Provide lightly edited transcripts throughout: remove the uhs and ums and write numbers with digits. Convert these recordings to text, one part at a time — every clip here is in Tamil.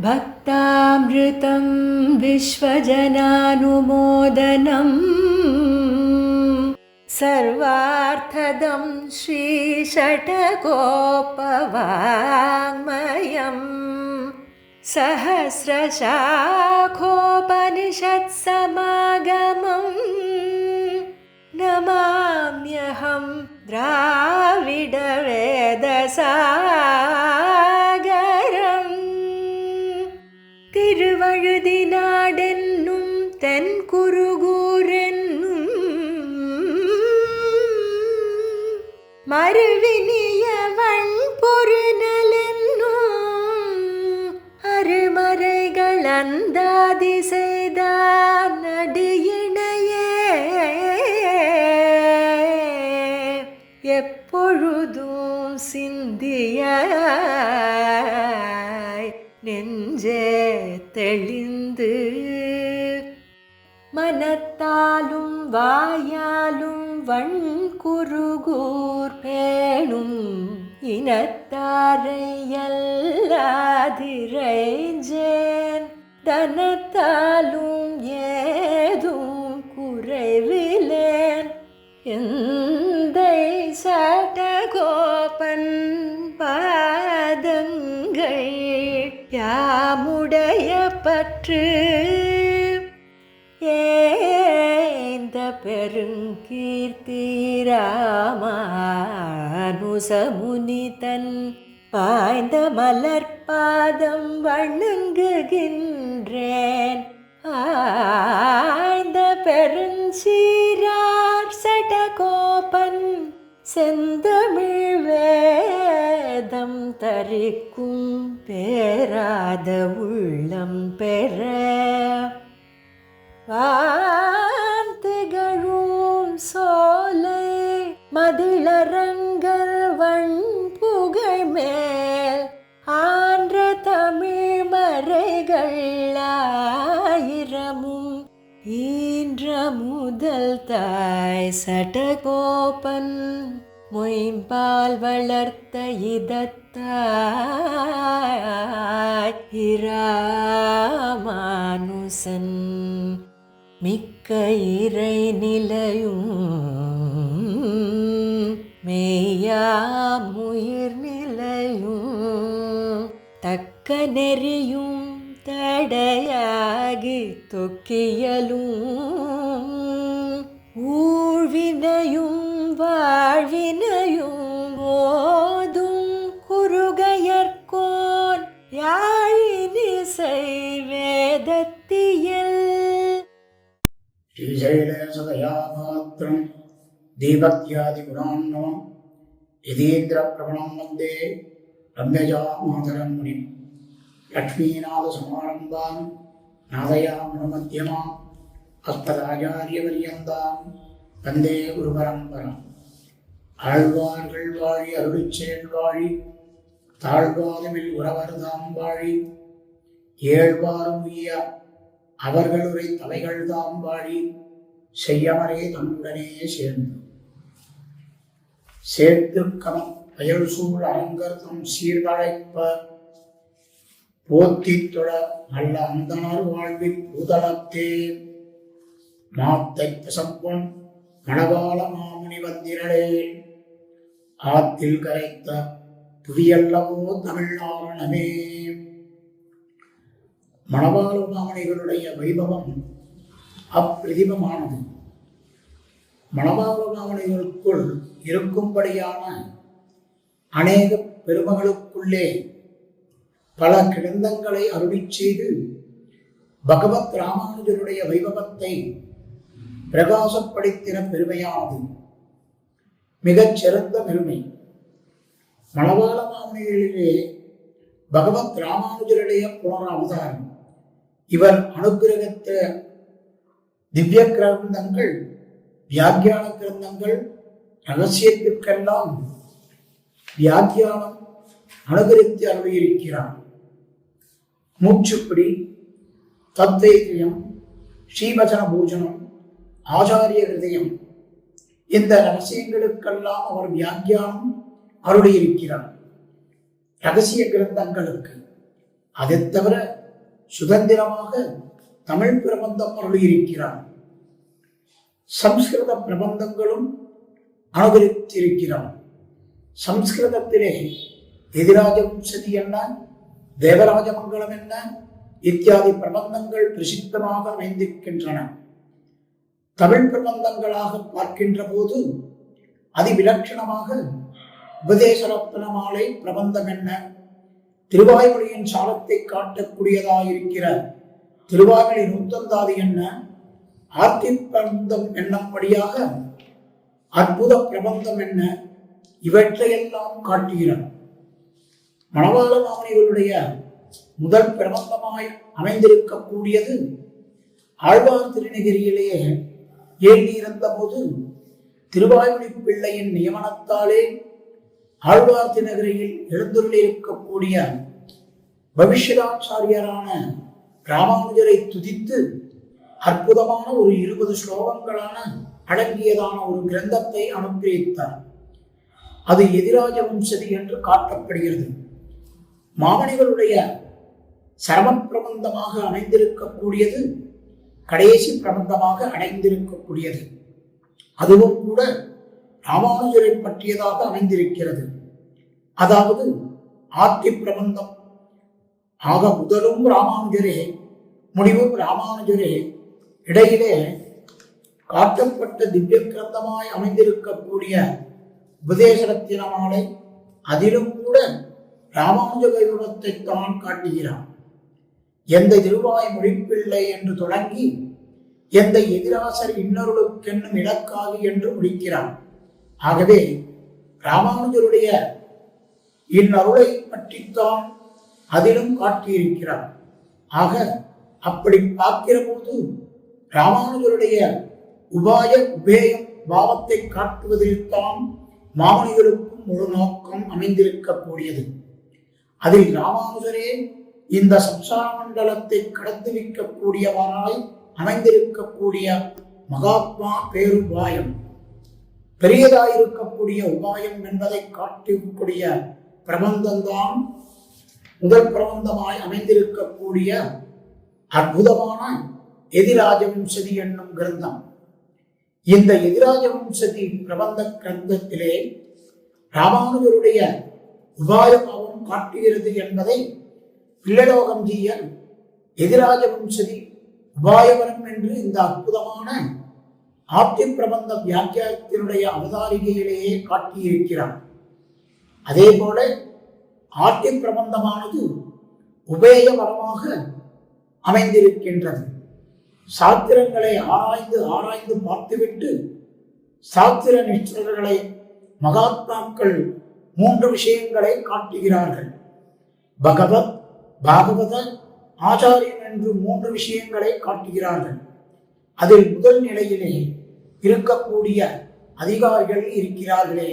भक्तामृतं विश्वजनानुमोदनम् सर्वार्थदं श्रीषट्कोपवाङ्मयम् सहस्रशाखोपनिषत्समागमम् नमाम्यहं द्राविडवेदसागरम् திருவழுதினாடென்னும் தென்குருகூரென்னும் மறுவினியவன் பொருநலென்னும் அருமறைகள் அந்தாதி செய்தான் நடியினையே எப்பொழுதும் சிந்தியாய் நெஞ்சே தெளிந்து மனத்தாலும் வாயாலும் வண்குருகூர் பேணும் இனத்தாரை எல்லாதிரைஞ்சேன் தனத்தாலும் ஏதும் குறைவிலேன் எந்தை சடகோபன் பாதங்கள் யாமுடைய பற்று ஏந்த பெருங்கீர்த்தி ராமானுசமுனிதன் பாய்ந்த மலர்பாதம் வணங்குகின்றேன் ஆய்ந்த பெருஞ்சீரார் சடகோபன் செந்தமிழ் வேதம் தரிக்கும் பேராத உள்ளம் பெற வார்த்தைகளும் சோலை மதிளரங்கர் வண்புகழ் மேல் ஆன்ற தமிழ் மறைகள் ஆயிரமும் ஈன்ற முதல் தாய் சடகோபன் மொயம்பால் வளர்த்த இதத்தாய் இராமானுசன் மிக்க இறை நிலையும் மெய்யாமுயிர் நிலையும் தக்க நெறியும் தடையாகி தொக்கியலும் ஊழ்வினையும் வாழ்வினையும் ஓதும் குருகையர்கோன் யாழினிசை வேதத்தியல் ஸ்ரீசைலேசதயாமாத்திரம் தீபக்யாதிகுணான்னவம் யதீந்திரப்பிரபணம் வந்தே ரம்யஜா மாதரம் முனிம் லக்ஷ்மீநாதசமாரம்பாம் நாதயாமனுமத்தியமாம் அஸ்மதாச்சாரியபரியந்தாம் வந்தே குருபரம்பரம். ஆழ்வார்கள் வாழி அருளிச்சேல் வாழி தாழ்வாதமில் உறவர்தாம் வாழி ஏழ்வாரும் உய்ய அவர்களுரை தலைகள் தாம் வாழி செய்யமரே தம்முடனே சேர்த்து கமம் அயல் சூழ் அரங்கர்தம் சீர்தழைப்ப போத்தித்தொழ நல்ல அந்தனர் வாழ்வில் பூதளத்தே மாத்தை பசம்பொன் மணவாள மாமுனி வந்திரளே ஆத்தில் கரைத்த புவியல்லவோ தமிழ்நாரணமே. மணவாள மாமுனிகளுடைய வைபவம் அப்பிரதிபமானது. மணவாள மாமுனிகளுக்குள் இருக்கும்படியான அநேக பெருமகளுக்குள்ளே பல கிடந்தங்களை அருளிச் செய்து பகவத் ராமானுஜருடைய வைபவத்தை பிரகாசப்படுத்தின பெருமையானது. மிகச் சிறந்த பெருமை. மணவாள மாமுனிகளிலே பகவத் ராமானுஜருடைய புனராவதாரம். இவர் அனுக்கிரகித்த திவ்ய கிரந்தங்கள், வியாக்கியான கிரந்தங்கள், ரகசியத்திற்கெல்லாம் வியாக்கியானம் அனுகரித்து அருளியிருக்கிறார். மூச்சுப்பிடி, தத்தைத்தியம், ஸ்ரீவச்சன பூஜனம், ஆச்சாரிய ஹிருதயம், இந்த ரகசியங்களுக்கெல்லாம் அவர் வியாக்கியானம் அருளியிருக்கிறார். ரகசிய கிரந்தங்களுக்கு அதைத் தவிர சுதந்திரமாக தமிழ் பிரபந்தம் அருளியிருக்கிறார். சம்ஸ்கிருத பிரபந்தங்களும் அனுகரித்திருக்கிறார். சம்ஸ்கிருதத்திலே எதிராஜ வம்சதி என்ன, தேவராஜ மங்கலம் என்ன இத்தியாதி பிரபந்தங்கள் பிரசித்தமாக அமைந்திருக்கின்றன. தமிழ் பிரபந்தங்களாக பார்க்கின்ற போது அதிவிலட்சணமாக உபதேச ரத்னமாலை பிரபந்தம் என்ன, திருவாய்மொழியின் சாலத்தை காட்டக்கூடியதாயிருக்கிற திருவாய்மொழி நூத்தந்தாதி என்ன, ஆர்த்தி பிரபந்தம் என்னப்படியாக அற்புத பிரபந்தம் என்ன, இவற்றையெல்லாம் காட்டுகிறார். மணவாள மாமுனிகளுடைய முதல் பிரபந்தமாய் அமைந்திருக்கக்கூடியது ஆழ்வார் திருநகிரியிலேயே ஏண்டியிருந்த போது திருவாய்மொழி பிள்ளையின் நியமனத்தாலே ஆழ்வார் திருநகரியில் எழுந்துள்ளிருக்கக்கூடிய பவிஷ்யதாச்சாரியரான ராமானுஜரை துதித்து அற்புதமான ஒரு 20 ஸ்லோகங்களான அடங்கியதான ஒரு கிரந்தத்தை அனுப்பியிருத்தார். அது எதிராஜ வம்சதி என்று காட்டப்படுகிறது. மாமணிகளுடைய சரம பிரபந்தமாக அமைந்திருக்கக்கூடியது கடைசி பிரபந்தமாக அடைந்திருக்கக்கூடியது. அதுவும் கூட ராமானுஜரை பற்றியதாக அமைந்திருக்கிறது. அதாவது ஆர்த்தி பிரபந்தம் ஆக முதலும் ராமானுஜரே, முடிவும் ராமானுஜரே, இடையிலே காட்டப்பட்ட திவ்ய கிரந்தமாய் அமைந்திருக்கக்கூடிய உபதேசரத்தினமாலை, அதிலும் கூட ராமானுஜ வைபவத்தை தான் காட்டுகிறார். எந்த திருவாய் மொழிப்பிள்ளை என்று தொடங்கி எந்த எதிராசர் இன்னொருளுக்கென்னும் இலக்காகி என்று முடிக்கிறார். ஆகவே ராமானுஜருடைய இந்நருளை பற்றித்தான் அதிலும் காட்டியிருக்கிறார். ஆக அப்படி பார்க்கிற போது ராமானுஜருடைய உபாய உபேயம் பாவத்தை காட்டுவதில்தான் மாமுனிகளுக்கும் முழு நோக்கம் அமைந்திருக்கக்கூடியது. அதில் ராமானுஜரே இந்த சம்சார மண்டலத்தை கடந்து வைக்கக்கூடியவராய் அமைந்திருக்கக்கூடிய மகாத்மா பேருபாயம், பெரியதாயிருக்கக்கூடிய உபாயம் என்பதை காட்டக்கூடிய பிரபந்தம்தான் முதல் பிரபந்தமாய் அமைந்திருக்கக்கூடிய அற்புதமான எதிராஜ வம்சதி என்னும் கிரந்தம். இந்த எதிராஜ வம்சதி பிரபந்த கிரந்தத்திலே ராமானுஜருடைய உபாயமாகவும் காட்டுகிறது என்பதை பிள்ளலோகம்ஜியர் எதிராஜ வம்சதி உபாயவரம் என்று இந்த அற்புதமான ஆப்தி பிரபந்த வியாக்கியானத்தினுடைய அவதாரிகையிலேயே காட்டியிருக்கிறார். அதே போல ஆர்த்தி பிரபந்தமானது உபேயவரமாக அமைந்திருக்கின்றது. சாத்திரங்களை ஆராய்ந்து பார்த்துவிட்டு சாத்திர நிஷ்டர்களை மகாத்மாக்கள் 3 விஷயங்களை காட்டுகிறார்கள். பகவத், பாகவத, ஆச்சாரியன் என்று 3 விஷயங்களை காட்டுகிறார்கள். அதில் முதல் நிலையிலே இருக்கக்கூடிய அதிகாரிகள் இருக்கிறார்களே,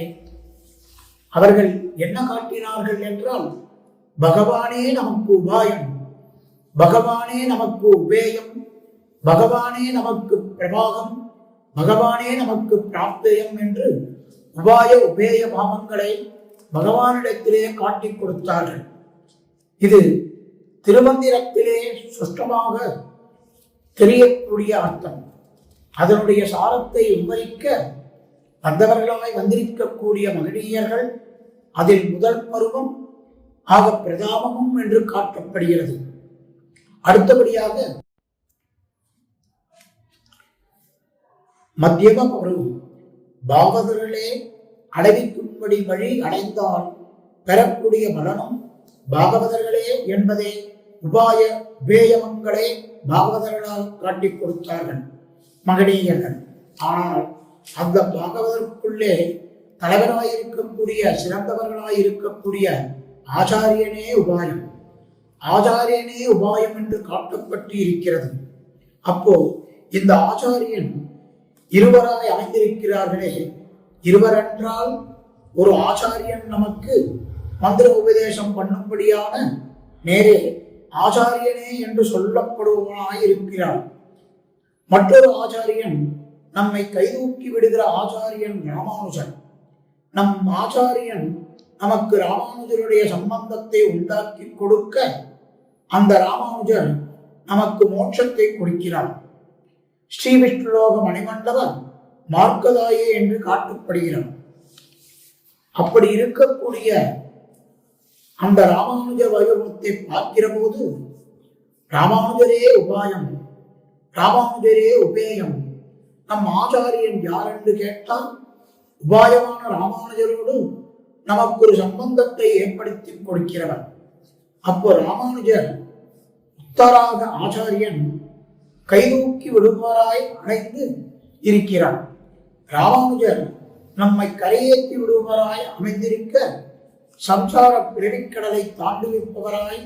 அவர்கள் என்ன காட்டினார்கள் என்றால், பகவானே நமக்கு உபாயம், பகவானே நமக்கு உபேயம், பகவானே நமக்கு பிரபாகம், பகவானே நமக்கு பிராப்தயம் என்று உபாய உபேய பாவங்களை பகவானிடத்திலே காட்டிக் கொடுத்தார்கள். இது திருமந்திரத்திலே சுஷ்டமாக தெரியக்கூடிய அர்த்தம். அதனுடைய சாரத்தை விவரிக்க வந்தவர்களாய் வந்திருக்கக்கூடிய மகனீயர்கள் அதில் முதல் பருவம் ஆக பிரதாபமும் என்று காட்டப்படுகிறது. அடுத்தபடியாக மத்தியம பருவம், பாகவதர்களே அடைவிக்கும்படி வழி அடைந்தால் பெறக்கூடிய பலனும் பாகவதர்களே என்பதே உபாய உபேயமங்களே பாகவதர்களால் காட்டிக் கொடுத்தார்கள் மகனீயர்கள். ஆனால் அந்த பாகவதற்குள்ளே தலைவராயிருக்கக்கூடிய சிறந்தவர்களாயிருக்கக்கூடிய ஆச்சாரியனே உபாயம், ஆச்சாரியனே உபாயம் என்று காட்டப்பட்டு இருக்கிறது. அப்போ இந்த ஆச்சாரியன் இருவராய் அமைந்திருக்கிறார்களே, இருவரென்றால் ஒரு ஆச்சாரியன் நமக்கு மந்திர உபதேசம் பண்ணும்படியான நேரே ஆச்சாரியனே என்று சொல்லப்படுவனாய் இருக்கிறார். மற்றொரு ஆச்சாரியன் நம்மை கைதூக்கி விடுகிற ஆச்சாரியன் ராமானுஜன். நம் ஆச்சாரியன் நமக்கு ராமானுஜருடைய சம்பந்தத்தை உண்டாக்கி கொடுக்க அந்த ராமானுஜர் நமக்கு மோட்சத்தை கொடுக்கிறார். ஸ்ரீ விஷ்ணுலோக மணிமண்டப மார்க்கதாயே என்று காட்டப்படுகிறார். அப்படி இருக்கக்கூடிய அந்த ராமானுஜ வைபவத்தை பார்க்கிற போது ராமானுஜரே உபாயம், ராமானுஜரே உபேயம். நம் ஆச்சாரியன் யார் என்று கேட்டால் உபாயமான ராமானுஜரோடு நமக்கு ஒரு சம்பந்தத்தை ஏற்படுத்தி கொடுக்கிறவர். அப்போ ராமானுஜர் உத்தராக ஆச்சாரியன் கைதூக்கி விடுவாராய் அடைந்து இருக்கிறார். ராமானுஜர் நம்மை கரையேற்றி விடுவராய் அமைந்திருக்க சம்சார பிறவிக்கடலை தாண்டி வைப்பவராய்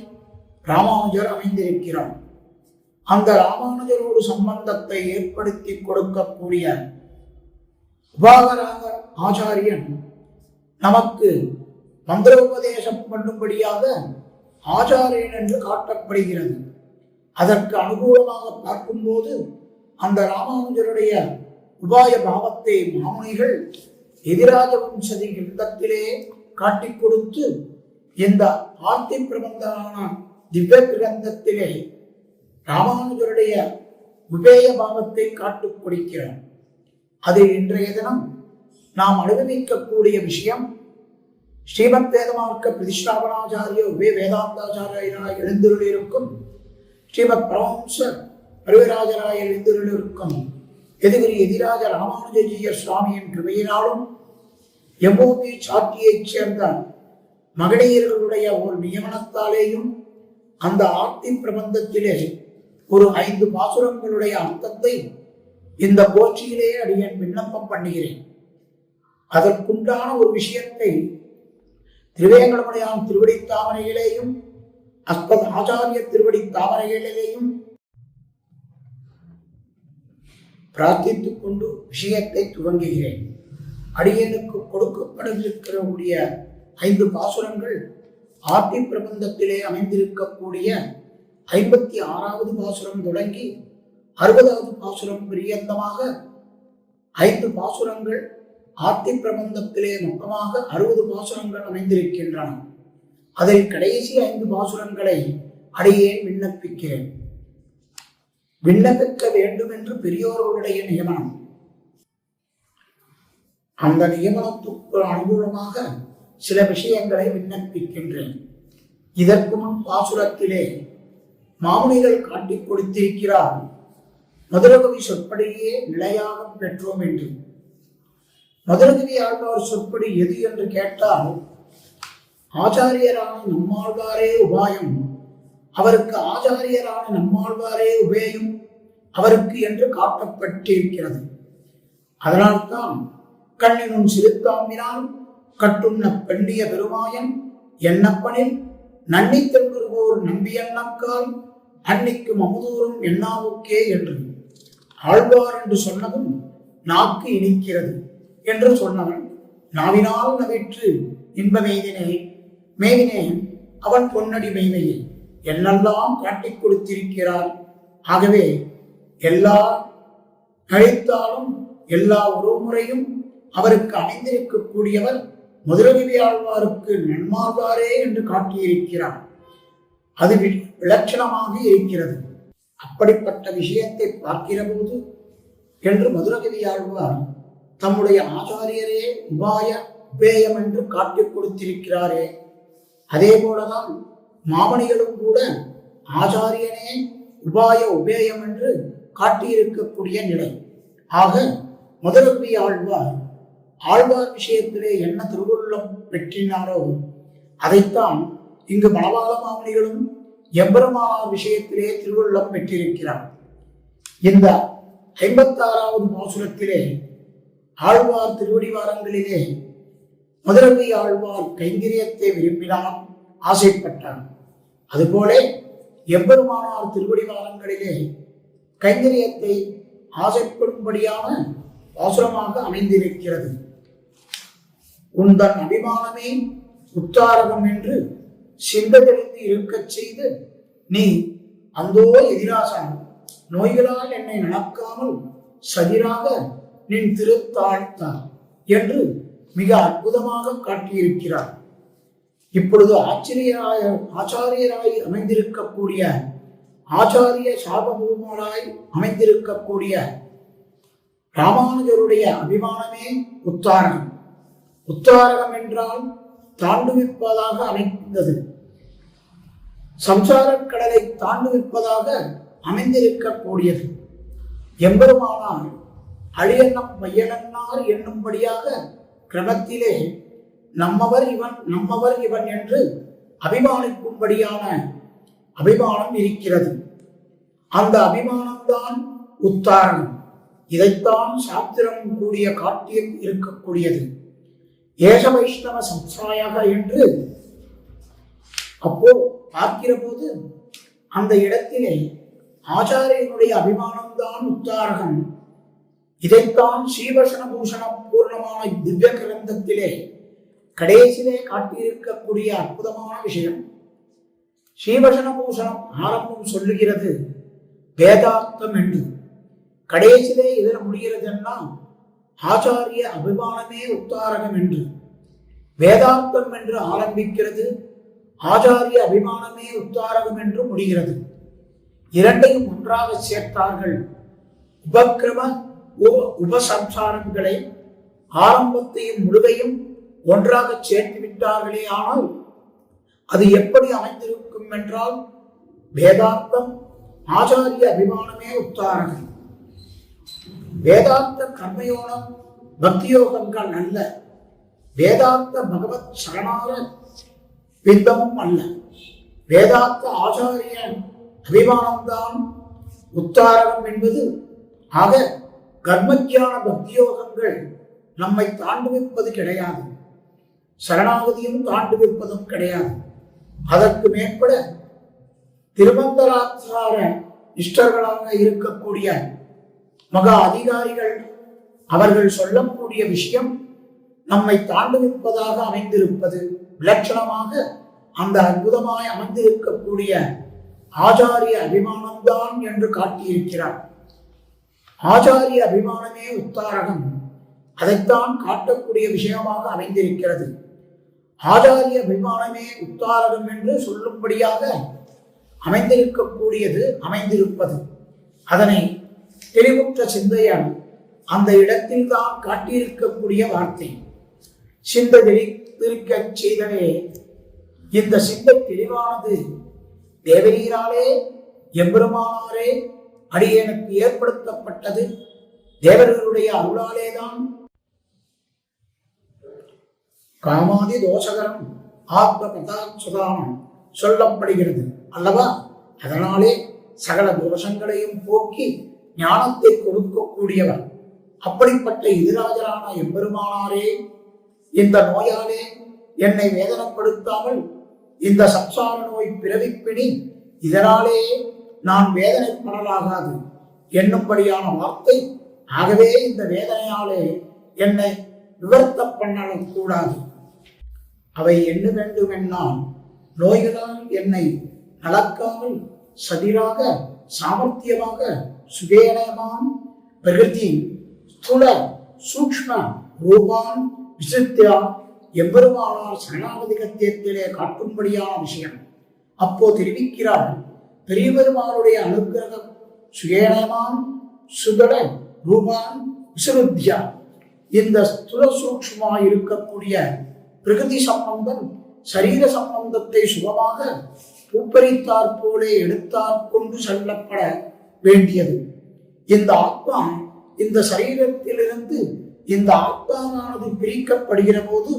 ராமானுஜர் அமைந்திருக்கிறார். அந்த ராமானுஜரோடு சம்பந்தத்தை ஏற்படுத்தி கொடுக்கக்கூடிய உபாகராக ஆச்சாரியன் நமக்கு மந்திரோபதேசம் பண்ணும்படியாக ஆச்சாரியன் என்று காட்டப்படுகிறது. அதற்கு அனுகூலமாக பார்க்கும்போது அந்த ராமானுஜருடைய உபாய பாவத்தை மாமுனிகள் எதிராஜ வம்சதி கிரந்தத்திலே காட்டிக் கொடுத்து இந்த ஆர்த்தி பிரபந்தமான திவ்ய கிரந்தத்திலே ராமானுஜருடைய உபேய பாவத்தை காட்டிக் கொடுக்கிறார். அது இன்றைய தினம் நாம் அனுபவிக்கக்கூடிய விஷயம். ஸ்ரீமத் வேதமார்க்க பிரதிஷ்டாபனாச்சாரிய உபே வேதாந்தாச்சாரியராய் எழுந்தருளிருக்கும் ஸ்ரீமத் பரமஹம்ச பரிவராஜராய் எழுந்தருளிருக்கும் எதிரி எதிராஜ ராமானுஜஜீய சுவாமியின் கிருபையினாலும் எம்போபி சாட்டியைச் சேர்ந்த மகளிர்களுடைய ஒரு நியமனத்தாலேயும் அந்த ஆர்த்தி பிரபந்தத்திலே ஒரு 5 பாசுரங்களுடைய அர்த்தத்தை இந்த போற்றியிலே அடியேன் விண்ணப்பம் பண்ணுகிறேன். அதற்குண்டான ஒரு விஷயத்தை திருவேங்கடமுடையான் திருவடி தாமரையிலேயும் அஸ்பத் ஆச்சாரிய திருவடி தாமரைகளிலேயும் பிரார்த்தித்துக் கொண்டு விஷயத்தை துவங்குகிறேன். அடியனுக்கு கொடுக்கப்படவிருக்கிறவுடைய 5 பாசுரங்கள் ஆர்த்தி பிரபந்தத்திலே அமைந்திருக்கக்கூடிய 56வது பாசுரம் தொடங்கி 60வது பாசுரம் பரியந்தமாக 5 பாசுரங்கள் ஆர்த்தி பிரபந்தத்திலே மொத்தமாக 60 பாசுரங்கள் அமைந்திருக்கின்றன. அதில் கடைசி 5 பாசுரங்களை அடியேன் விண்ணப்பிக்கிறேன். விண்ணப்பிக்க வேண்டும் என்று பெரியோர்களுடைய நியமனம். அந்த நியமனத்துக்கு அனுகூலமாக சில விஷயங்களை விண்ணப்பிக்கின்றேன். இதற்கு முன் பாசுரத்திலே மாமுனிகள் காட்டிக் கொடுத்திருக்கிறார் மதுரகவி சொற்படியே நிலையாக பெற்றோம் என்று. மதுரகவி ஆழ்வார் சொற்படி எது என்று கேட்டால் ஆச்சாரியரான நம்மாழ்வாரே உபாயம், அவருக்கு ஆச்சாரியரான நம்மாழ்வாரே உபேயம் அவருக்கு என்று காட்டப்பட்டிருக்கிறது. அதனால்தான் கண்ணினும் சிறுத்தாம்பினால் கட்டுண்ண பெண்டிய பெருமாயன் எண்ணப்பனில் நன்னி தென்றுவோர் நம்பியண்ணக்கால் அன்னிக்கும் அமுதூரும் எண்ணாவுக்கே என்று ஆழ்வார் என்று சொன்னதும் நாக்கு இனிக்கிறது என்று சொன்னவன் நாவினால் நவிற்று இன்பமெய்தினே மேவினேன் அவன் பொன்னடி மெய்மையை என்னெல்லாம் காட்டிக் கொடுத்திருக்கிறார். ஆகவே எல்லா கழித்தாலும் எல்லா உறவுமுறையும் அவருக்கு அமைந்திருக்கக்கூடியவர் மதுரகவி ஆழ்வாருக்கு நன்மாழ்வாரே என்று காட்டியிருக்கிறார். அது விலட்சணமாக இருக்கிறது. அப்படிப்பட்ட விஷயத்தை பார்க்கிற போது என்று மதுரகவி ஆழ்வார் தம்முடைய ஆச்சாரியரே உபாய உபேயம் என்று காட்டிக் கொடுத்திருக்கிறாரே, அதே போலதான் மாமணிகளும் கூட ஆச்சாரியனே உபாய உபேயம் என்று காட்டியிருக்கக்கூடிய நிலை. ஆக மதுரகவி ஆழ்வார் விஷயத்திலே என்ன திருவுள்ளம் பெற்றினாரோ அதைத்தான் இங்கு மணவாள மாமணிகளும் எம்பெருமானார் விஷயத்திலே திருவுள்ளம் பெற்றிருக்கிறார். இந்த 56வது பாசுரத்திலே ஆழ்வார் திருவடிவாரங்களிலே மதுரகவி ஆழ்வார் கைங்கரியத்தை விரும்பினார், ஆசைப்பட்டார். அதுபோல எம்பெருமானார் திருவடிவாரங்களிலே கைங்கரியத்தை ஆசைப்படும்படியான பாசுரமாக அமைந்திருக்கிறது. உந்தன் அபிமானமே உத்தாரகம் என்று சிந்ததெளிந்து இருக்கச் செய்து நீ அந்தோ எதிராசன் நோய்களால் என்னை நடக்காமல் சதிராக நின் திருத்தாழ்த்தார் என்று மிக அற்புதமாக காட்டியிருக்கிறார். இப்பொழுது ஆச்சாரியராய் அமைந்திருக்கக்கூடிய ஆச்சாரிய சார்வபூமராய் அமைந்திருக்கக்கூடிய ராமானுஜருடைய அபிமானமே உத்தாரகம். உத்தாரகம் என்றால் தாண்டுவிப்பதாக அமைந்தது. சம்சாரக் கடலை தாண்டுவிப்பதாக அமைந்திருக்கக்கூடியது. எம்பெருமானார் அழியன்னம் மையனன்னார் என்னும்படியாக கிரமத்திலே நம்மவர் இவன் என்று அபிமானிக்கும்படியான அபிமானம் இருக்கிறது. அந்த அபிமானம்தான் உத்தாரணம். இதைத்தான் சாத்திரம் கூடிய காட்டியம் இருக்கக்கூடியது. ஏஷ வைஷ்ணவ சம்சாயாக என்று அப்போ பார்க்கிற போது அந்த இடத்திலே ஆச்சாரியனுடைய அபிமானம்தான் உத்தாரகம். இதைத்தான் ஸ்ரீவசன பூஷண பூர்ணமான திவ்ய கிரந்தத்திலே கடைசியிலே காட்டியிருக்கக்கூடிய அற்புதமான விஷயம். ஸ்ரீவசன பூஷணம் ஆரம்பம் சொல்லுகிறது வேதார்த்தம் என்று. கடைசியிலே இதில் முடிகிறதுன்னா ஆச்சாரிய அபிமானமே உத்தாரகம் என்று. வேதார்த்தம் என்று ஆரம்பிக்கிறது, ஆச்சாரிய அபிமானமே உத்தாரகம் என்று முடிகிறது. இரண்டையும் ஒன்றாக சேர்த்தார்கள். உபக்கிரம உபசம்சாரங்களை ஆரம்பத்தையும் முழுவையும் ஒன்றாக சேர்த்து விட்டார்களே. ஆனால் அது எப்படி அமைந்திருக்கும் என்றால் வேதாந்தம் ஆச்சாரிய அபிமானமே உத்தாரகம். வேதாந்த கர்மயோகம் பக்தியோகங்கள் அல்ல. வேதாந்த பகவத் சரணார விந்தமும் அல்ல. வேதாந்த ஆச்சாரிய அபிமானம்தான் உத்தாரகம் என்பது. ஆக கர்மஜான பக்தியோகங்கள் நம்மை தாண்டுவிப்பது கிடையாது, சரணாகதியும் தாண்டுவிப்பதும் கிடையாது. அதற்கு மேற்பட திருமந்தராச்சார நிஷ்டர்களாக இருக்கக்கூடிய மகா அதிகாரிகள் அவர்கள் சொல்லக்கூடிய விஷயம் நம்மை தாண்டுவிப்பதாக அமைந்திருப்பது விலட்சணமாக அந்த அற்புதமாய் அமைந்திருக்கக்கூடிய ஆச்சாரிய அபிமானம்தான் என்று காட்டியிருக்கிறார். ஆச்சாரிய அபிமானமே உத்தாரகம். அதைத்தான் காட்டக்கூடிய விஷயமாக அமைந்திருக்கிறது. ஆச்சாரிய அபிமானமே உத்தாரகம் என்று சொல்லும்படியாக அமைந்திருப்பது. அதனை தெளிவுற்ற சிந்தையால் அந்த இடத்தில் தான் காட்டியிருக்கக்கூடிய வார்த்தை. சிந்தை தெளித்திருக்க செய்தவே இந்த சிந்தை தெளிவானது தேவரீராலே எம்பெருமானாரே அடியேனுக்கு ஏற்படுத்தப்பட்டது. தேவர்களுடைய அருளாலேதான் காமாதி தோஷகரம் ஆத்ம பதாசுதானம் சொல்லப்படுகிறது அல்லவா? அதனாலே சகல தோஷங்களையும் போக்கி ஞானத்தை கொடுக்கக்கூடியவர். அப்படிப்பட்ட எதிராஜரான எம்பெருமானாரே இந்த நோயாலே என்னை வேதனைப்படுத்தாமல் இந்த சம்சார நோய் பிறவிப்பிணி இதனாலே நான் வேதனைப்படலாகாது என்னும்படியான வார்த்தை. ஆகவே இந்த வேதனையாலே என்னை விவர்த்த பண்ணலும் கூடாது. அவை என்ன வேண்டும் என்னால் நோய்களால் என்னை நலக்காமல் சதிராக சாமர்த்தியமாக சுகேனமான் பிரகிருதி ஸ்தூல சூக்ஷ்ம ரூபான் விசித்தியா எம்பெருமானார் சரணாகதி கத்தியத்திலே காட்டும்படியான விஷயம். அப்போ தெரிவிக்கிறார், பெரிய பெருமானுடைய அனுகிரகம் சுகேனமான் சுதட ரூபான் விசுருத்தியா. இந்த ஸ்துல சூக்ஷ்மமாக இருக்கக்கூடிய பிரகிருதி சம்பந்தம் சரீர சம்பந்தத்தை சுகமாக பூப்பரித்தாற் போலே எடுத்தாற்கொண்டு செல்லப்பட வேண்டியது. இந்த ஆத்மா இந்த சரீரத்திலிருந்து இந்த ஆத்மாவானது பிரிக்கப்படுகிற போது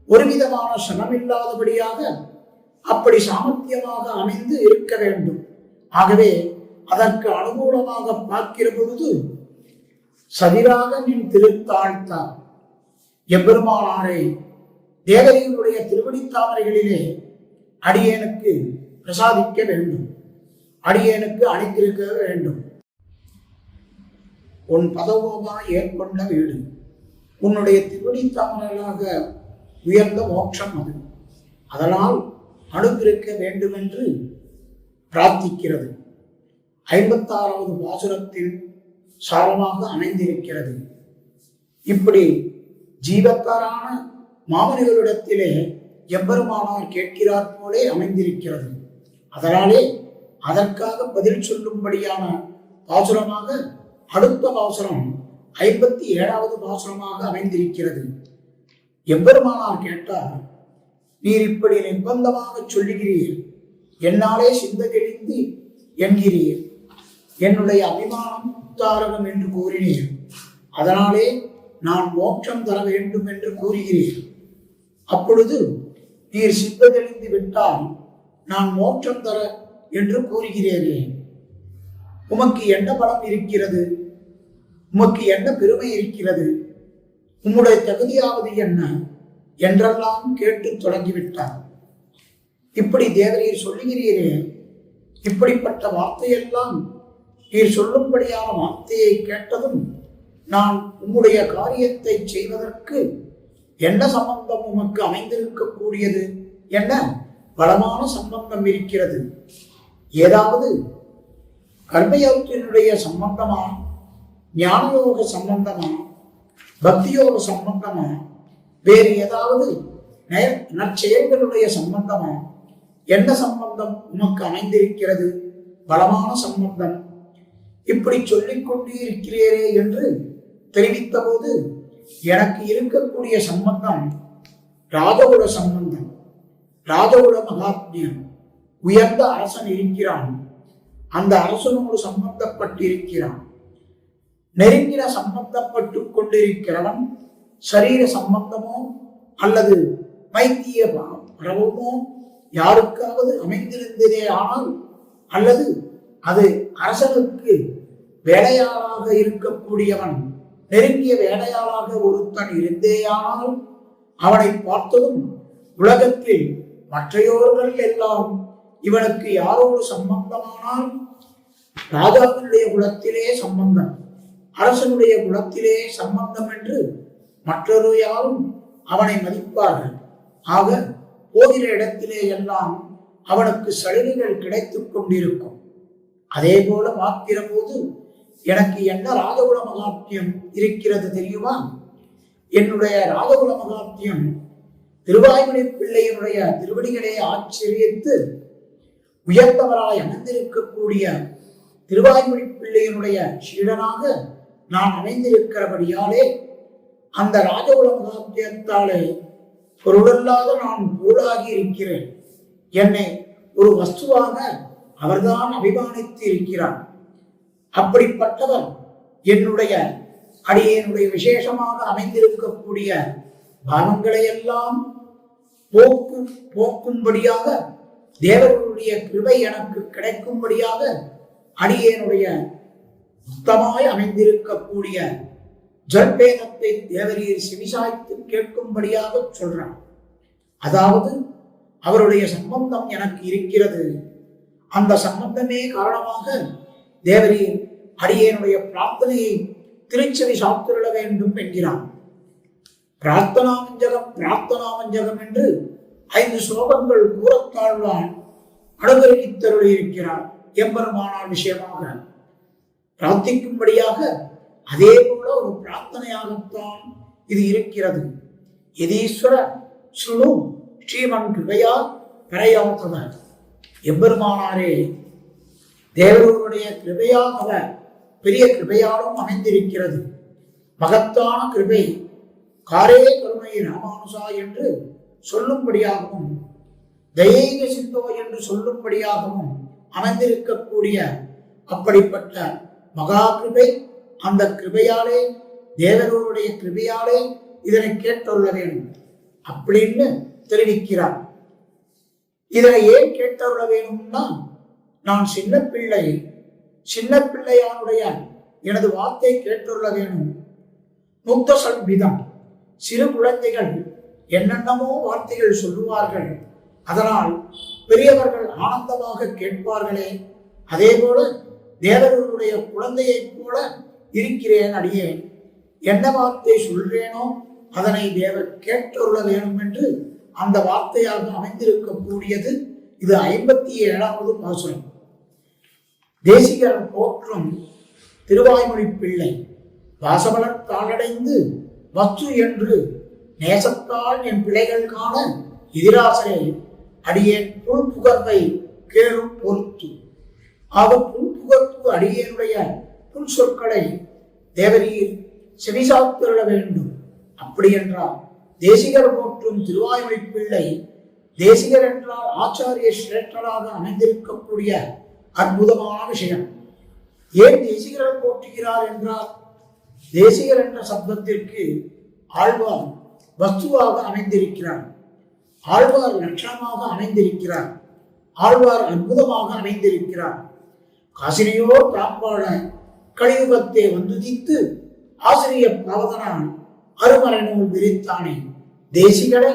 ஒரு விதமான சமமில்லாதபடியாக அப்படி சாமர்த்தியமாக அமைந்து இருக்க வேண்டும். ஆகவே அதற்கு அனுகூலமாக பார்க்கிற பொழுது சதிராக நின் திருத்தாழ்த்தார் எம்பெருமானாரை தேவதைகளுடைய திருவடித்தாமரைகளிலே அடியேனுக்கு பிரசாதிக்க வேண்டும், அடியேனுக்கு அணிந்திருக்க வேண்டும். உன் பதவோமா ஏற்பட்ட வீடு, உன்னுடைய திருவடித்தாமரைகளாக உயர்ந்த மோட்சம் அது. அதனால் அனுகிருக்க வேண்டும் என்று பிரார்த்திக்கிறது. 56வது பாசுரத்தில் சாரமாக அமைந்திருக்கிறது. இப்படி ஜீவத்தாரான மாமனிகளிடத்திலே எம்பெருமானார் கேட்கிறார் போலே அமைந்திருக்கிறது. அதனாலே அதற்காக பதில் சொல்லும்படியான பாசுரமாக அடுத்த பாசுரம் 57வது பாசுரமாக அமைந்திருக்கிறது. எம்பெருமானார் கேட்டார், நீர் இப்படி நிர்பந்தமாக சொல்லுகிறீர், என்னாலே சிந்தகெழிந்து என்கிறீர், என்னுடைய அபிமானம் தாரகம் என்று கூறினீர், அதனாலே நான் மோட்சம் தர வேண்டும் என்று கூறுகிறீர். அப்பொழுது நீர் சிந்தகெழிந்து விட்டால் நான் மோட்சம் தர என்று கூறுகிறீரே, உமக்கு என்ன பலம் இருக்கிறது? உமக்கு என்ன பெருமை இருக்கிறது? உம்முடைய தகுதியாவது என்ன என்றெல்லாம் கேட்டு தொடங்கிவிட்டார். இப்படி தேவரீர் சொல்லுகிறீரே, இப்படிப்பட்ட வார்த்தையெல்லாம் நீர் சொல்லும்படியான வார்த்தையை கேட்டதும் நான் உம்முடைய காரியத்தை செய்வதற்கு என்ன சம்பந்தம் உமக்கு அமைந்திருக்கக்கூடியது? என்ன பலமான சம்பந்தம் இருக்கிறது? ஏதாவது கர்மயோகத்தினுடைய சம்பந்தமா, ஞானயோக சம்பந்தமா, பக்தியோக சம்பந்தமா, வேறு ஏதாவது நற்செயல்களுடைய சம்பந்தமா? என்ன சம்பந்தம் உமக்கு அமைந்திருக்கிறது? பலமான சம்பந்தம். இப்படி சொல்லிக் கொண்டே இருக்கிறீரே என்று தெரிவித்த போது எனக்கு இருக்கக்கூடிய சம்பந்தம் ராஜகுல சம்பந்தம். ராஜகுல மகாத்மியம். உயர்ந்த அரசன் இருக்கிறான், அந்த அரசனோடு சம்பந்தப்பட்டிருக்கிறான். நெருங்கின சம்பந்தப்பட்டு கொண்டிருக்கிறவன் சரீர சம்பந்தமோ அல்லது மைத்திய பரவமோ யாருக்காவது அமைந்திருந்ததே ஆனால், அல்லது அது அரசனுக்கு வேலையாளாக இருக்கக்கூடியவன் நெருங்கிய வேலையாளாக ஒருத்தன் இருந்தேயானால், அவனை பார்த்ததும் உலகத்தில் மற்றையோர்கள் எல்லாம் இவனுக்கு யாரோடு சம்பந்தமானால் ராஜாவினுடைய குலத்திலே சம்பந்தம், அரசனுடைய குலத்திலே சம்பந்தம் என்று மற்றொரு யாரும் அவனை மதிப்பார்கள். ஆக போகிற இடத்திலே எல்லாம் அவனுக்கு சலுகைகள் கிடைத்துக் கொண்டிருக்கும். அதே போல பார்க்கிற போது எனக்கு என்ன ராஜகுல மகாத்மியம் இருக்கிறது தெரியுமா? என்னுடைய ராஜகுல மகாத்மியம் திருவாய்மொழி பிள்ளையினுடைய திருவடிகளை ஆச்சரியத்து உயர்ந்தவராய் அமைந்திருக்கக்கூடிய திருவாய்மொழி பிள்ளையினுடைய சீடனாக நான் அமைந்திருக்கிறபடியாலே அந்த ராஜகுல மகாத்மியத்தாலே பொருளல்லாத நான் பொருளாகி இருக்கிறேன். என்னை ஒரு வஸ்துவாக அவர்தான் அபிமானித்து இருக்கிறார். அப்படிப்பட்டவர் என்னுடைய அடியேனுடைய விசேஷமாக அமைந்திருக்கக்கூடிய பாவங்களை எல்லாம் போக்கும்படியாக, தேவர்களுடைய கிருபை எனக்கு கிடைக்கும்படியாக அடியேனுடைய சுத்தமாய் அமைந்திருக்கக்கூடிய ஜல்பேதத்தை தேவரீர் செவிசாய்த்து கேட்கும்படியாக சொல்றான். அதாவது அவருடைய சம்பந்தம் எனக்கு இருக்கிறது, அந்த சம்பந்தமே காரணமாக தேவரீர் அடியேனுடைய பிரார்த்தனையை திருச்செவி சாத்திருட வேண்டும் என்கிறான். பிரார்த்தனாமஞ்சகம் பிரார்த்தனாமஞ்சகம் என்று 5 ஸ்லோகங்கள் கூறத்தாழ்வான் அனுகிரகித்தருளி இருக்கிறார். எம்பெருமானார் விஷயமாக பிரார்த்திக்கும்படியாக அதே போல ஒரு பிரார்த்தனையாகத்தான் இது இருக்கிறது. யதீஸ்வர சுணு ஸ்ரீமன் கிருபையா பரையாத்தவ. எம்பெருமானாரே தேவருடைய கிருபையாக பெரிய கிருபையாலும் அமைந்திருக்கிறது. மகத்தான கிருபை காரே கருணை ராமானுசா என்று சொல்லும்படியாகவும், தயைக சிந்தோ என்று சொல்லும்படியாகவும் அமைந்திருக்கக்கூடிய அப்படிப்பட்ட மகா கிருபை, அந்த கிருபையாலே தேவருடைய கிருபையாலே இதனை கேட்டுள்ள வேண்டும் அப்படின்னு தெரிவிக்கிறார். இதனை ஏன் கேட்டுள்ள வேணும்னா, நான் சின்ன பிள்ளையானுடைய எனது வார்த்தை கேட்டுள்ள வேணும். முக்த சல்பிதம், சிறு குழந்தைகள் என்னென்னமோ வார்த்தைகள் சொல்லுவார்கள், அதனால் பெரியவர்கள் ஆனந்தமாக கேட்பார்களே, அதே போல தேவர்களுடைய குழந்தையைப் போல இருக்கிறேன் அடியேன். என்ன வார்த்தை சொல்றேனோ அதனை தேவர் கேட்டுள்ள வேணும் என்று அந்த வார்த்தையாக அமைந்திருக்கக்கூடியது இது 57வது பாசுரம். தேசிகர் போற்றும் திருவாய்மொழி பிள்ளை வாசவலர் தாளடைந்து வஸ்து என்று நேசத்தால் என் பிள்ளைகள் காண எதிராசரே அடியேன் புல் புகர்வை கேளும் பொறுத்து. ஆக புல் புகர்ப்பு அடியேனுடைய புல் சொற்களை தேவரீர் செவிசாத்திருள வேண்டும். அப்படி என்றால் தேசிகர் போற்றும் திருவாய்மொழி பிள்ளை தேசிகர் என்றால் ஆச்சாரிய சிரேஷ்டராக அமைந்திருக்கக்கூடிய அற்புதமான விஷயம். ஏன் தேசிகர்கள் போற்றுகிறார் என்றால் தேசிகர் என்ற சப்தத்திற்கு ஆழ்வார் வஸ்துவாக அமைந்திருக்கிறார், ஆழ்வார் லட்சணமாக அமைந்திருக்கிறார், ஆழ்வார் அற்புதமாக அமைந்திருக்கிறார். காசினியோ தாம்பாள கலியுகத்தை வந்துதித்து ஆசிரிய பாவதனான் அருமறை நூல் விரித்தானே தேசிகரை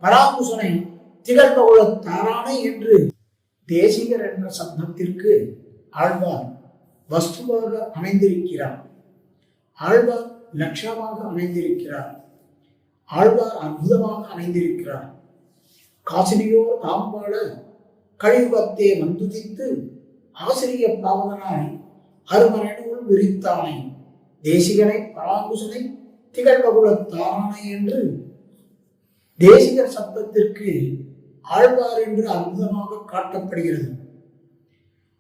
பராமுசனை திகழ்பகுல தாரானை என்று தேசிகர் என்ற சப்தத்திற்கு ஆழ்வார் வஸ்துவாக அமைந்திருக்கிறார், ஆழ்வார் லட்சணமாக அமைந்திருக்கிறார், ஆழ்வார் அற்புதமாக அமைந்திருக்கிறார். காசினியோ தாம்பாள கலியுகத்தை வந்துதித்து ஆசிரிய பாவதனாய் அருமறை நூல் விரித்தானை தேசிகனை பராங்குசனை திகழ்பகுல தாரானை என்று தேசிகர் சப்தத்திற்கு ஆழ்வார் என்று அற்புதமாக காட்டப்படுகிறது.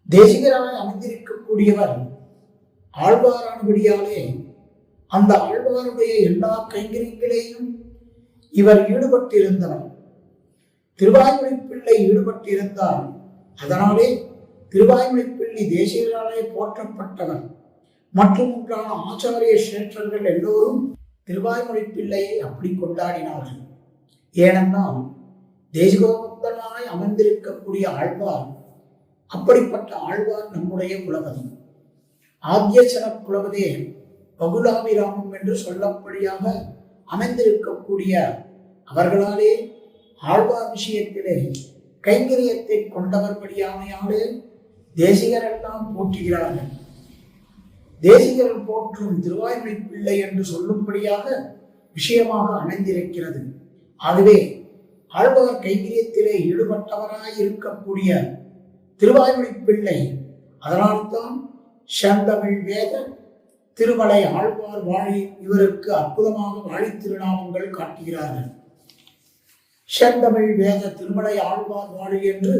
தேசிகராய் அமைந்திருக்கக்கூடியவர் ஆழ்வாரானபடியாலே அந்த ஆழ்வாருடைய எல்லா கைங்கரியங்களையும் இவர் ஈடுபட்டிருந்தவர். திருவாய்மொழி பிள்ளை ஈடுபட்டிருந்தார். அதனாலே திருவாய்மொழி பிள்ளை தேசிகராலே போற்றப்பட்டவர். மற்றும் உண்டான ஆச்சாரிய சேற்றர்கள் எல்லோரும் திருவாய்மொழி பிள்ளையை அப்படி கொண்டாடினார்கள். ஏனென்றால் தேசிகோத்தனாய் அமர்ந்திருக்கக்கூடிய ஆழ்வார் அப்படிப்பட்ட ஆழ்வார் நம்முடைய குலபதி. ஆத்யசன குலபதே பகுலாபிராமம் என்று சொல்லப்படியாக அமைந்திருக்கக்கூடிய அவர்களாலே ஆழ்வார் விஷயத்திலே கைங்கரியத்தை கொண்டவர்படியாமையாலே தேசிகர் எல்லாம் போற்றுகிறார்கள். தேசிகர் போற்றும் திருவாய்மொழி பிள்ளை என்று சொல்லும்படியாக விஷயமாக அமைந்திருக்கிறது. ஆகவே ஆழ்வார் கைங்கரியத்திலே ஈடுபட்டவராய் இருக்கக்கூடிய திருவாய்மொழி பிள்ளை, அதனால்தான் செந்தமிழ் வேத திருமலை ஆழ்வார் வாழி இவருக்கு அற்புதமாக வாழி திருநாமங்கள் காட்டுகிறார்கள். செந்தமிழ் வேத திருமலை ஆழ்வார் வாழி என்று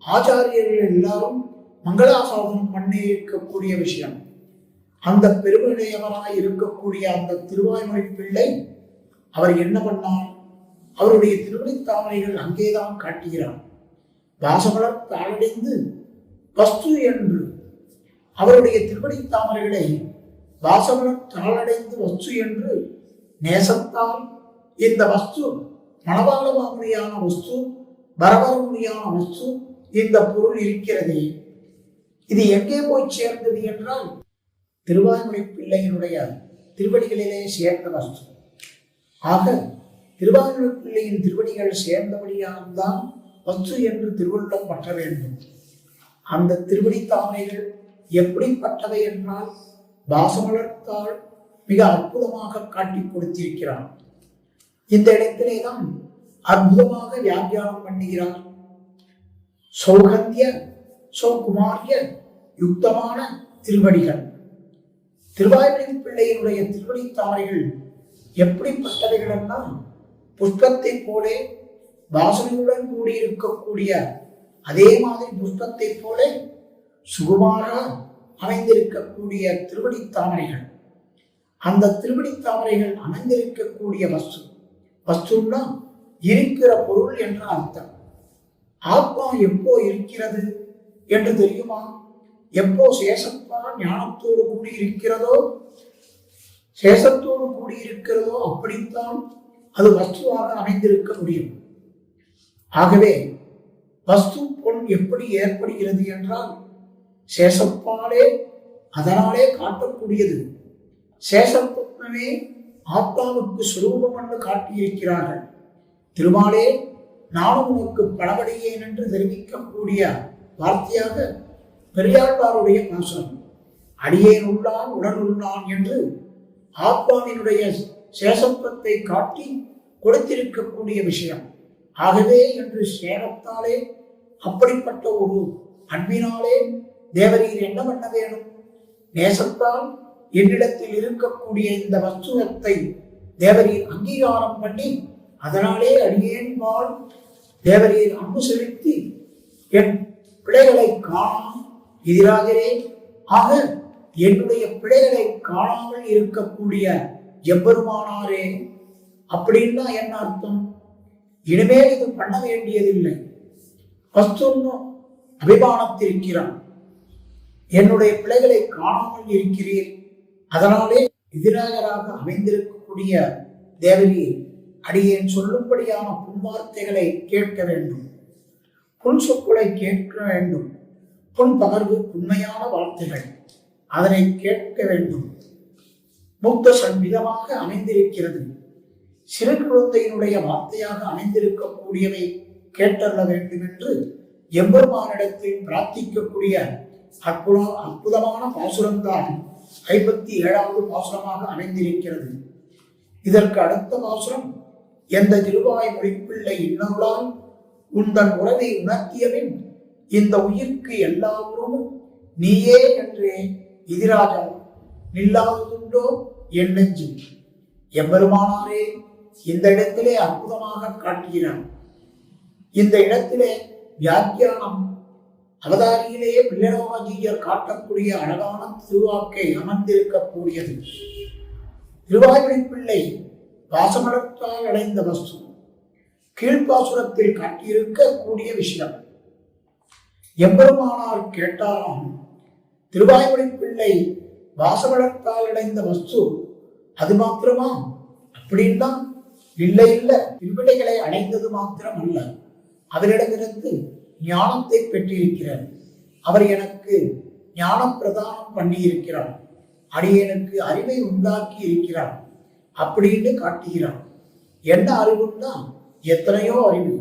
ஆச்சாரியர்கள் எல்லாரும் மங்களாசாசனம் பண்ணி இருக்கக்கூடிய விஷயம். அந்த பெருமையுடையவராய் இருக்கக்கூடிய அந்த திருவாய்மொழி பிள்ளை அவர் என்ன பண்ணார்? அவருடைய திருவடித்தாமரைகள் அங்கேதான் காட்டுகிறார். வாசமலர் தாளடைந்து வஸ்து என்று அவருடைய திருவடித்தாமரைகளை வாசமலர் தாளடைந்து வஸ்து என்று நேசத்தால் இந்த வஸ்து மனவாளமாமுடியான வஸ்து, பரவரமுடியான வஸ்து, இந்த பொருள் இருக்கிறதே, இது எங்கே போய் சேர்ந்தது என்றால் திருவாய்மொழி பிள்ளையினுடைய திருவடிகளிலே சேர்ந்த வஸ்து. ஆக திருவாய்மொழி பிள்ளையின் திருவடிகள் சேர்ந்தபடியால்தான் வஸ்து என்று திருவள்ளுவம் பற்ற வேண்டும். அந்த திருவடி தாமரைகள் எப்படிப்பட்டவை என்றால் வாசமலர்த்தால் மிக அற்புதமாக காட்டி கொடுத்திருக்கிறார். இந்த இடத்திலே தான் அற்புதமாக வியாக்கியானம் பண்ணுகிறார். சௌகந்திய சௌகுமாரிய யுக்தமான திருவடிகள். திருவாய்மொழி பிள்ளையினுடைய திருவடி தாமரைகள் எப்படிப்பட்டவைகள் என்றால் புஷ்பத்தை போலே வாசனையுடன் கூடியிருக்கக்கூடிய அதே மாதிரி புஷ்பத்தை போல சுகுமாராக அமைந்திருக்கக்கூடிய திருவடி தாமரைகள். அந்த திருவடி தாமரைகள் அமைந்திருக்கக்கூடிய வஸ்து, வஸ்துன்னா இருக்கிற பொருள் என்ற அர்த்தம். ஆத்மா எப்போ இருக்கிறது என்று தெரியுமா? எப்போ சேஷப்பா ஞானத்தோடு கூடியிருக்கிறதோ, சேஷத்தோடு கூடியிருக்கிறதோ அப்படித்தான் அது வஸ்துவாக அமைந்திருக்க முடியும். ஆகவே வஸ்து பொன் எப்படி ஏற்படுகிறது என்றால் சேஷப்பாலே அதனாலே காட்டக்கூடியது. சேஷத்துவமே ஆத்மாவுக்கு சுரூபம் என்று காட்டியிருக்கிறார்கள். திருமாலே நானும் உனக்கு பலவடையேன் என்று தெரிவிக்கக்கூடிய வார்த்தையாக பெரியாழ்வாருடைய பாசனம். அடியேன் உள்ளான் உடன் உள்ளான் என்று ஆத்மாவினுடைய சேஷத்துவத்தை காட்டி கொடுத்திருக்கக்கூடிய விஷயம். ஆகவே என்று சேரத்தாலே அப்படிப்பட்ட ஒரு அன்பினாலே தேவரீர் என்ன பண்ண வேணும்? நேசத்தால் என்னிடத்தில் இருக்கக்கூடிய இந்த வஸ்துவத்தை தேவரீர் அங்கீகாரம் பண்ணி அதனாலே அடியேன் வாழ் தேவரீர் அன்பு செலுத்தி என் பிழைகளை காணாம் எதிராகவே ஆக என்னுடைய பிழைகளை காணாமல் இருக்கக்கூடிய எம்பெருமானாரே. அப்படின்னா என்ன அர்த்தம்? இனிமேல் இது பண்ண வேண்டியதில்லை. வஸ்துன்னு அபிமானத்திருக்கிறான். என்னுடைய பிழைகளை காணாமல் இருக்கிறீர். அதனாலே எதிராகராக அமைந்திருக்கக்கூடிய தேவரீர் அடியேன் சொல்லும்படியான புன்வார்த்தைகளை கேட்க வேண்டும், புன் சொற்களை கேட்க வேண்டும். புன் பகர்வு உண்மையான வார்த்தைகள், அதனை கேட்க வேண்டும். முக்த சன்விதமாக அமைந்திருக்கிறது. சிறு குழந்தையினுடைய வார்த்தையாக அமைந்திருக்கக்கூடியவை கேட்டல்ல வேண்டும் என்று எம்பெருமானிடத்தில் பிரார்த்திக்கக்கூடிய அற்புதமான பாசுரம்தான் 57வது பாசுரமாக அமைந்திருக்கிறது. இதற்கு அடுத்த பாசுரம், எந்த திருவாய் மொழிப்பிள்ளை இன்னொருளால் உந்தன் உறவை உணர்த்தியவின் இந்த உயிர்க்கு எல்லா உறவும் நீயே என்றே எதிராக நில்லாததுண்டோ என் நெஞ்சு. எம்பெருமானாரே இந்த இடத்திலே அற்புதமாக காட்டுகிறார். இந்த இடத்திலே வியாக்கியானம் அவதாரியிலேயே பிள்ளைராஜீயர் காட்டக்கூடிய அழகான திருவாக்கை அமர்ந்திருக்கக்கூடியது. திருவாய்மொழி பிள்ளை வாசமடத்தால் அடைந்த வஸ்து கீழ்ப்பாசுரத்தில் காட்டியிருக்கக்கூடிய விஷயம். எம்பெருமானார் கேட்டாலும் திருவாய்மொழி பிள்ளை வாசமடத்தால் அடைந்த வஸ்து அது மாத்திரமா? அப்படின்னா இல்லை இல்லை, திருவிடைகளை அடைந்தது மாத்திரம் அல்ல, அவரிடமிருந்து ஞானத்தை பெற்றிருக்கிறார். அவர் எனக்கு ஞானம் பிரதானம் பண்ணி இருக்கிறார், அடியனுக்கு அறிவை உண்டாக்கி இருக்கிறார் அப்படின்னு காட்டுகிறார். என்ன அறிவுன்னா எத்தனையோ அறிவு.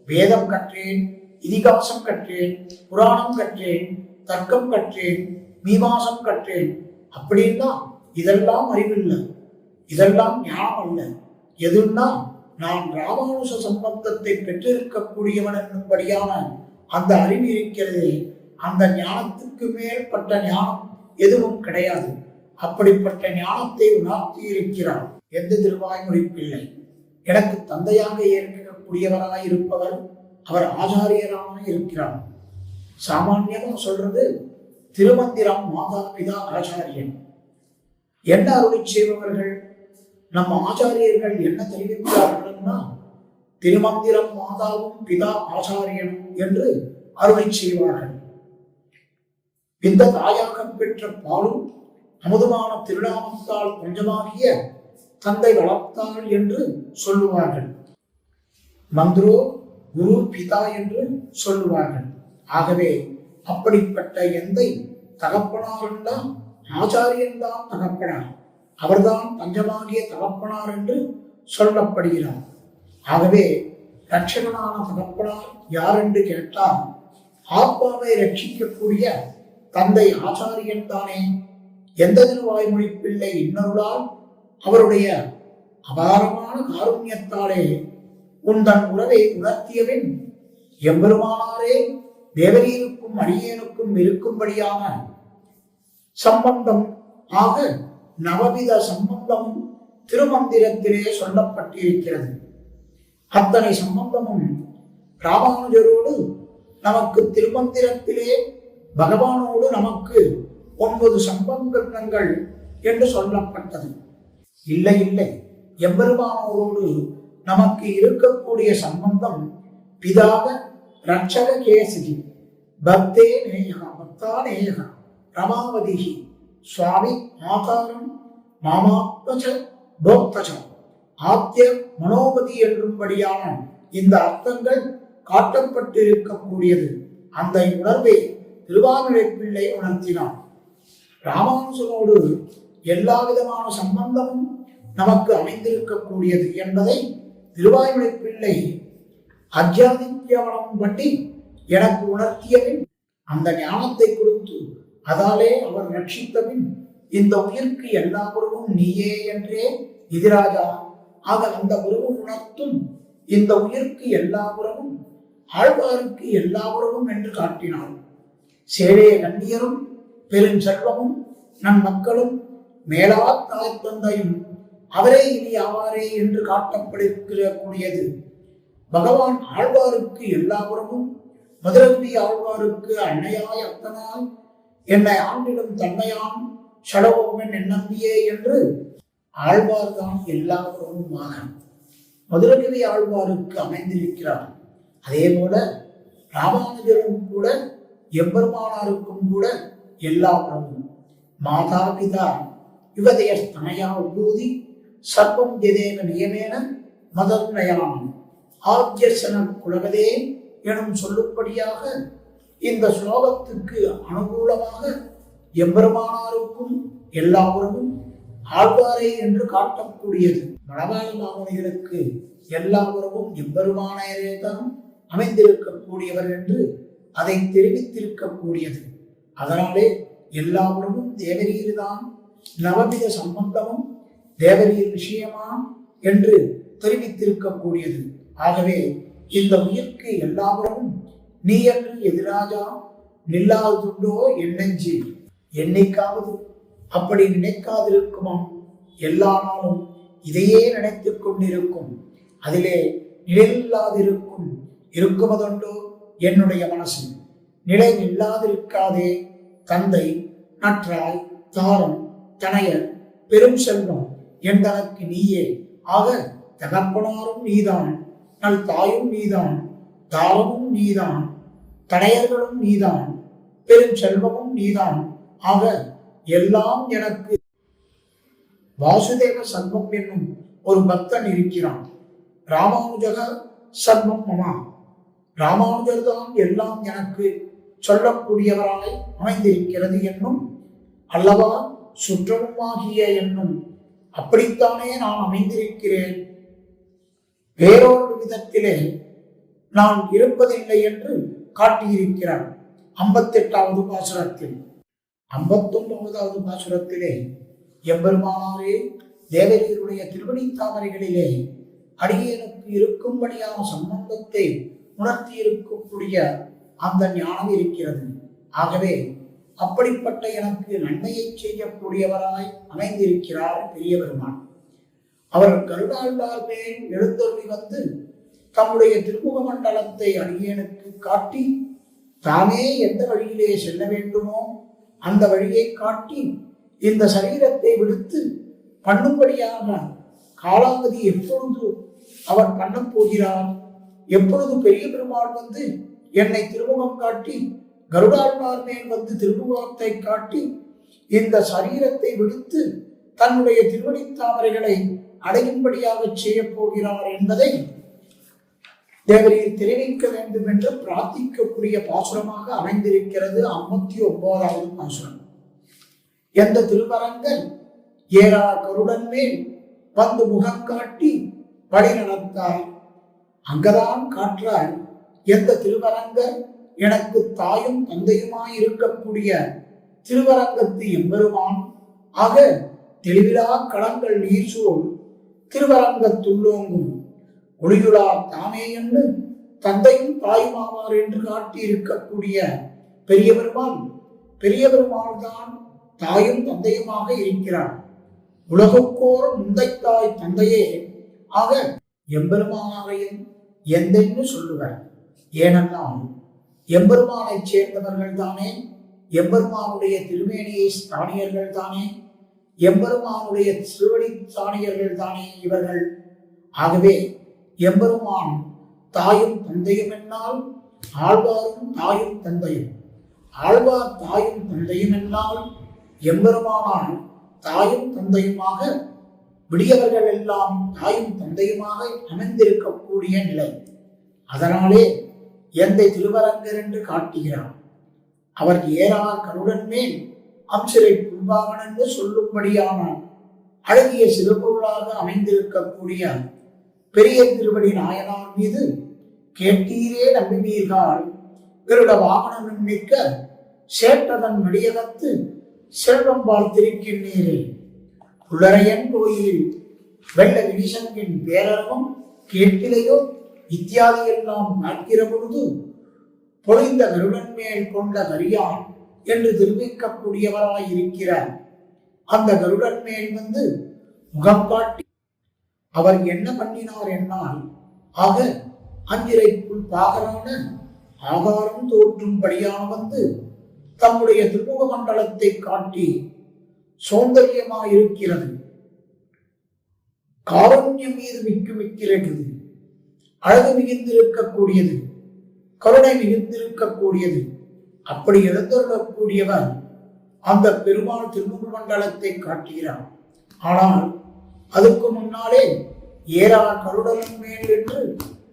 வேதம் கற்றேன், இதிகாசம் கற்றேன், புராணம் கற்றேன், தர்க்கம் கற்றேன், மீமாசம் கற்றேன் அப்படின்னா இதெல்லாம் அறிவில்லை, இதெல்லாம் ஞானம் அல்ல. எதுன்னா நான் ராமானுஷ சம்பந்தத்தை பெற்றிருக்கக்கூடியவன் என்னும்படியான அந்த அறிவு இருக்கிறது. அந்த ஞானத்துக்கு மேற்பட்ட ஞானம் எதுவும் கிடையாது. அப்படிப்பட்ட ஞானத்தை உணர்த்தி இருக்கிறார் எந்த திருவாய்மொழி பிள்ளை. எனக்கு தந்தையாக ஏற்கக்கூடியவராக இருப்பவர் அவர் ஆச்சாரியராக இருக்கிறார். சாமான்யமா சொல்றது திருமந்திரம் மாதா பிதா ஆச்சாரியன். என்ன அருளை செய்பவர்கள்? நம்ம ஆச்சாரியர்கள் என்ன தெரிவிக்கிறார்கள்னா திருமந்திரம் மாதாவும் பிதா ஆச்சாரியனும் என்று அருளை செய்வார்கள். இந்த தாயாக பெற்ற பாலும் அமுதமான திருநாமத்தால் கொஞ்சமாகிய தந்தை வளர்த்தாள் என்று சொல்லுவார்கள். மந்திரோ குரு பிதா என்று சொல்லுவார்கள். ஆகவே அப்படிப்பட்ட எந்தை தகப்பனார்தான் ஆச்சாரியன் தான் தகப்பனார், அவர்தான் பஞ்சமாகிய தகப்பனார் என்று சொல்லப்படுகிறார். ஆகவே ரட்சகனான தகப்பனார் யார் என்று கேட்டால் ஆத்மாவை ரட்சிக்கக்கூடிய தந்தை ஆச்சாரியன் தானே. எந்த திருவாய்மொழி பிள்ளை இன்னொருளால் அவருடைய அபாரமான காருண்யத்தாலே உந்தன் உறவை உணர்த்தியவின் எம்பெருமானாரே தேவரீருக்கும் அடியேனுக்கும் இருக்கும்படியான சம்பந்தம் ஆக நவவித சம்பந்தமும் திருமந்திரத்திலே சொல்லப்பட்டிருக்கிறது. அத்தனை சம்பந்தமும் ராமானுஜரோடு நமக்கு திருமந்திரத்திலே பகவானோடு நமக்கு 9 சம்பந்தங்கள் என்று சொல்லப்பட்டது. இல்லை இல்லை, எம்பெருமானோடு நமக்கு இருக்கக்கூடிய சம்பந்தம் பிதாக ரட்சக கேசகி பக்தே நேயகா பக்தா நேயகா ரமாவதிகி சுவாமி ஆகாரம் மாமாத்மச போக்தச ஆத்திய மனோபதி என்றும்படியான இந்த அர்த்தங்கள் காட்டப்பட்டிருக்கக்கூடியது. அந்த உணர்வை திருவாய்மொழி பிள்ளை உணர்த்தினார். ராமானுஜனோடு எல்லா விதமான சம்பந்தமும் நமக்கு அமைந்திருக்கக்கூடியது என்பதை திருவாய்மொழி பிள்ளை அத்தியாதித்யவனம் பற்றி எனக்கு உணர்த்தியபின் அந்த ஞானத்தை கொடுத்து அதாலே அவர் ரட்சித்தபின் இந்த உயிர்க்கு எல்லா உறவும் நீயே என்றே எதிராஜா ஆக அந்த உறவு உணர்த்தும் இந்த உயிர்க்கு எல்லா உறவும் ஆழ்வாருக்கு எல்லா உறவும் என்று காட்டினார். சேழைய கண்ணியரும் பெருஞ்செல்வமும் நம் மக்களும் மேலா தாய் தந்தையும் அவரே இனி ஆவாரே என்று காட்டப்படக்கூடியது. பகவான் ஆழ்வாருக்கு எல்லா புறமும், மதுரவி ஆழ்வாருக்கு அன்னையாய் அத்தனாய் என்னை ஆண்டிடும் தன்மையான் ஷடவோமன் என்னம்பியே என்று ஆழ்வார்தான் எல்லா புறமுமாக மதுரகவி ஆழ்வாருக்கு அமைந்திருக்கிறார். அதே போல ராமானுஜரும் கூட எம்பெருமானாருக்கும் கூட எல்லா புறமும் மாதா பிதா யுவதய ஸ்தனயா உபூதி சர்வம் ஜெதேவ நியமேன மதநயானம் ஆத்யசன குலகதே எனும் சொல்லும்படியாக இந்த ஸ்லோகத்துக்கு அனுகூலமாக எம்பெருமானாருக்கும் எல்லா புறமும் ஆழ்வாரே என்று காட்டக்கூடியது. மணவாள மாமுனிகளுக்கு எல்லா புறமும் எம்பெருமானாரே தான் அமைந்திருக்கக்கூடியவர் என்று அதை தெரிவித்திருக்கக்கூடியது. அதனாலே எல்லா புறமும் தேவரீர் தான், நவவித சம்பந்தமும் தேவரீர் விஷயமா என்று தெரிவித்திருக்கக்கூடியது. ஆகவே இந்த உயிர்க்கு எல்லா புறமும் நீ என்று எதிராஜா நில்லாதுண்டோ என்னெஞ்சி, என்னைக்காவது அப்படி நினைக்காதிருக்குமாம். எல்லா நாளும் இதையே நினைத்துக் கொண்டிருக்கும், அதிலே நிலையில்லாதிருக்கும் இருக்குமதுண்டோ என்னுடைய மனசு. நிலை இல்லாதிருக்காதே. தந்தை நற்றாய் தாரம் தனையர் பெரும் செல்வம் என்றனக்கு நீயே. ஆக தகப்பனாரும் நீதான், நல் தாயும் நீதான், தாரமும் நீதான், தனையர்களும் நீதான், பெரும் செல்வமும் நீதான். ஆக எல்லாம் எனக்கு. வாசுதேவ சர்வம் என்னும் ஒரு பக்தன் இருக்கிறான். ராமானுஜக சர்வம் மமா, ராமானுஜர் தான் எல்லாம் எனக்கு சொல்லக்கூடியவராய் அமைந்திருக்கிறது என்னும் அல்லவா சுற்றமுமாகிய என்னும் அப்படித்தானே நான் அமைந்திருக்கிறேன். வேறொரு விதத்திலே நான் இருப்பதில்லை என்று காட்டியிருக்கிறார் 58வது பாசுரத்தில். 59வது பாசுரத்திலே எம்பெருமானாரே தேவரீருடைய திருவடி தாமரைகளிலே அடியேனுக்கு இருக்கும்படியான சம்பந்தத்தை உணர்த்தி இருக்கக்கூடிய அந்த ஞானம் இருக்கிறது. ஆகவே அப்படிப்பட்ட எனக்கு நன்மையை செய்யக்கூடியவராய் அமைந்திருக்கிறார் பெரிய பெருமான். அவர் கருடாழ்வார் மேல் எழுந்தருளி வந்து தம்முடைய திருமுக மண்டலத்தை அடியேனுக்கு காட்டி தாமே எந்த வழியிலே செல்ல வேண்டுமோ அந்த வழியை காட்டி இந்த சரீரத்தை விடுத்து பண்ணும்படியாக காலாவதி எப்பொழுது அவர் பண்ணப் போகிறார், எப்பொழுது பெரிய பெருமாள் வந்து என்னை திருமுகம் காட்டி கருடாழ்வார் மேல் வந்து திருமுகத்தை காட்டி இந்த சரீரத்தை விடுத்து தன்னுடைய திருவடி தாமரைகளை அடையும்படியாக செய்ய போகிறார் என்பதை தேவரீர் தெரிவிக்க வேண்டும் என்று பிரார்த்திக்கக்கூடிய பாசுரமாக அமைந்திருக்கிறது 59வது பாசுரம். எந்த திருவரங்கன் ஏரா கருடன் மேல் வந்து முகம் காட்டி வழி நடந்தார், அங்கதான் காற்றால் எந்த திருவரங்கர் எனக்கு தாயும் தந்தையுமாய் இருக்கக்கூடிய திருவரங்கத்து எம்பெருமான். ஆக தெளிவிலா களங்கள் நீர்சூழ் திருவரங்கத்துள்ளோங்கும் ஒளியுளார் தாமே என்று தந்தையும் தாயுமாவார் என்று காட்டி இருக்கக்கூடிய பெரிய பெருமான், பெரிய பெருமாள் தான் தாயும் தந்தையுமாக இருக்கிறார். உலகுக்கோர் முந்தை தாய் தந்தையே. ஆக எம்பெருமானாரையும் எந்தென்னு சொல்லுவர். ஏனென்றால் எம்பெருமானை சேர்ந்தவர்கள் தானே, எம்பெருமானுடைய திருமேனியை ஸ்தானியர்கள் தானே, எம்பெருமானுடைய திருவடி ஸ்தானியர்கள் தானே இவர்கள். ஆகவே எம்பெருமான் தாயும் தந்தையும் என்னால் ஆழ்வாரும் தாயும் தந்தையும், ஆழ்வார் தாயும் தந்தையும் என்னால் எம்பெருமானால் தாயும் தந்தையுமாக விடியவர்கள் எல்லாம் தாயும் தந்தையுமாக அமைந்திருக்கக்கூடிய நிலை. அதனாலே எந்தை திருவரங்கர் என்று காட்டுகிறார். அவர் ஏரா கருடன் மேல் அம்சிலை புல்பாவன் என்று சொல்லும்படியான அழகிய சிறுபொருளாக அமைந்திருக்கக்கூடிய பெரிய திருவடி நாயனார் மீது கேட்டீரே நம்பினீர்கள் கருட வாகனம் மிக்க சேற்றதன் மடியகத்து செல்வம் பார்த்திருக்கின்றீரே. புலரையன் கோயில் வெள்ள வினிசங்கின் பேரரவம் கேட்டிலையோ இத்தியாதி எல்லாம் பார்க்கிற பொழுது பொழிந்த கருடன் மேல் கொண்ட கரியான் என்று தெரிவிக்கக்கூடியவராய் இருக்கிறார். அந்த கருடன் மேல் வந்து முகம் காட்டி அவர் என்ன பண்ணினார் என்னால், ஆக அஞ்சிரைக்குள் பாகரான ஆகாரம் தோற்றும்படியான வந்து தம்முடைய திருமுக மண்டலத்தை காட்டி சௌந்தரியமாயிருக்கிறது. காருண்யம் மீது மிக்கிறது, அழகு மிகுந்திருக்கக்கூடியது, கருணை மிகுந்திருக்கக்கூடியது. அப்படி எழுந்தருளக்கூடியவர் அந்த பெருமாள் திருமுக மண்டலத்தை காட்டுகிறார். ஆனால் அதுக்கு முன்னாலே ஏறா கருடலும் மேல் என்று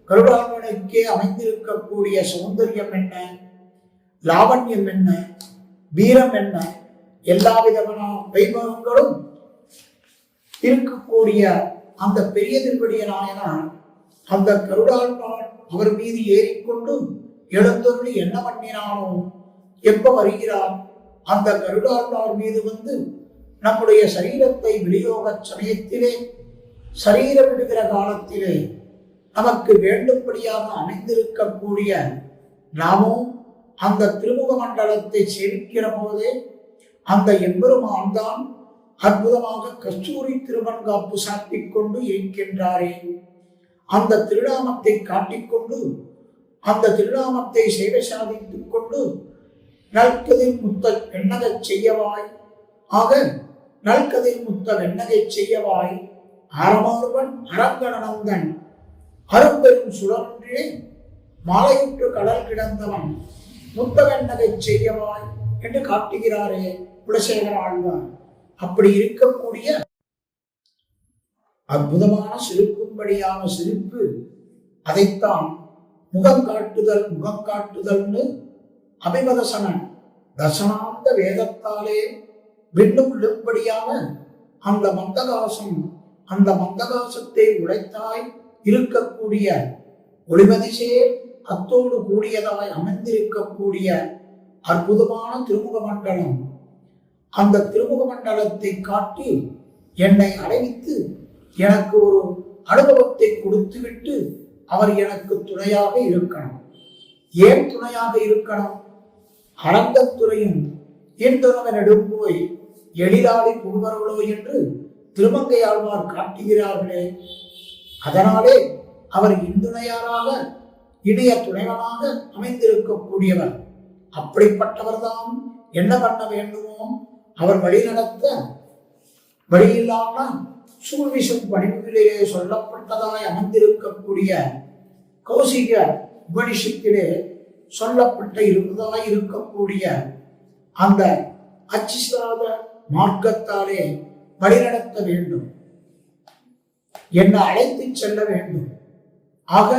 கருடாளனுக்கே அமைந்திருக்கக்கூடிய சௌந்தரியம் என்ன, லாவண்யம் என்ன, வீரம் என்ன, எல்லா விதமான வைபவங்களும் இருக்கக்கூடிய அந்த பெரிய திருப்படிய நாயனார் அந்த கருடாழ்வான் அவர் மீது ஏறிக்கொண்டு எழுந்தொருளி என்ன பண்ணினானோ, எப்ப வருகிறார் அந்த கருடாழ்வார் மீது வந்து நம்முடைய சரீரத்தை விநியோக சமயத்திலே, சரீரம் விடுகிற காலத்திலே நமக்கு வேண்டும்படியாக அமைந்திருக்கக்கூடிய நாமும் அந்த திருமுக மண்டலத்தை சேவிக்கிற போதே அந்த எம்பெருமான் தான் அற்புதமாக கஸ்தூரி திருவன்காப்பு சாட்டிக் கொண்டு இருக்கின்றாரே, அந்த திருநாமத்தை காட்டிக்கொண்டு அந்த திருநாமத்தை சேவை சாதித்துக் கொண்டு நல்கதிர் முத்த வெண்ணகை செய்யவாய், ஆக நல்கதிர் முத்த வெண்ணகை செய்யவாய், அறமாறுவன் அரங்கணனந்தன் அரும்பெரும் சுழன்றே மாலையுற்று கடல் கிடந்தவன் முத்த வெண்ணகை செய்யவாய் என்று காட்டுகிறாரே குலசேகர ஆழ்வார். அப்படி இருக்கக்கூடிய அற்புதமான சிரிப்பும்படியான சிரிப்பு, அதைத்தான் முகம் காட்டுதல்னு அபிமதசனன் தசனாந்த வேதத்தாலே விண்ணும் விழும்படியான அந்த மந்தகாசம், அந்த மந்தகாசத்தை உடைத்தாய் இருக்கக்கூடிய ஒளிமதிசேர் அத்தோடு கூடியதாய் அமைந்திருக்கக்கூடிய அற்புதமான திருமுக மண்டலம். அந்த திருமுக மண்டலத்தை காட்டி என்னை அடைவித்து எனக்கு ஒரு அனுபவத்தை கொடுத்துவிட்டு அவர் எனக்கு துணையாக இருக்கணும். ஏன் துணையாக இருக்கணும்? அரங்கத்துறையும் இன்றுணவனிடம் போய் எளிதாடி புகுவர்களோ என்று திருமங்கையாழ்வார் காட்டுகிறார்களே, அதனாலே அவர் இந்துணையாராக இணைய துணைவனாக அமைந்திருக்கக்கூடியவர். அப்படிப்பட்டவர்தான் என்ன பண்ண வேண்டுமோ அவர் வழி நடத்த வழியில்லாமல் சூழ்விசும் பணிவுகளிலே சொல்லப்பட்டதாய் அமைந்திருக்கக்கூடிய கௌசிக உபனிஷத்திலே சொல்லப்பட்ட இருப்பதாய் இருக்கக்கூடிய அந்த அச்சிசாத மார்க்கத்தாலே வழிநடத்த வேண்டும், என்னை அழைத்து செல்ல வேண்டும். ஆக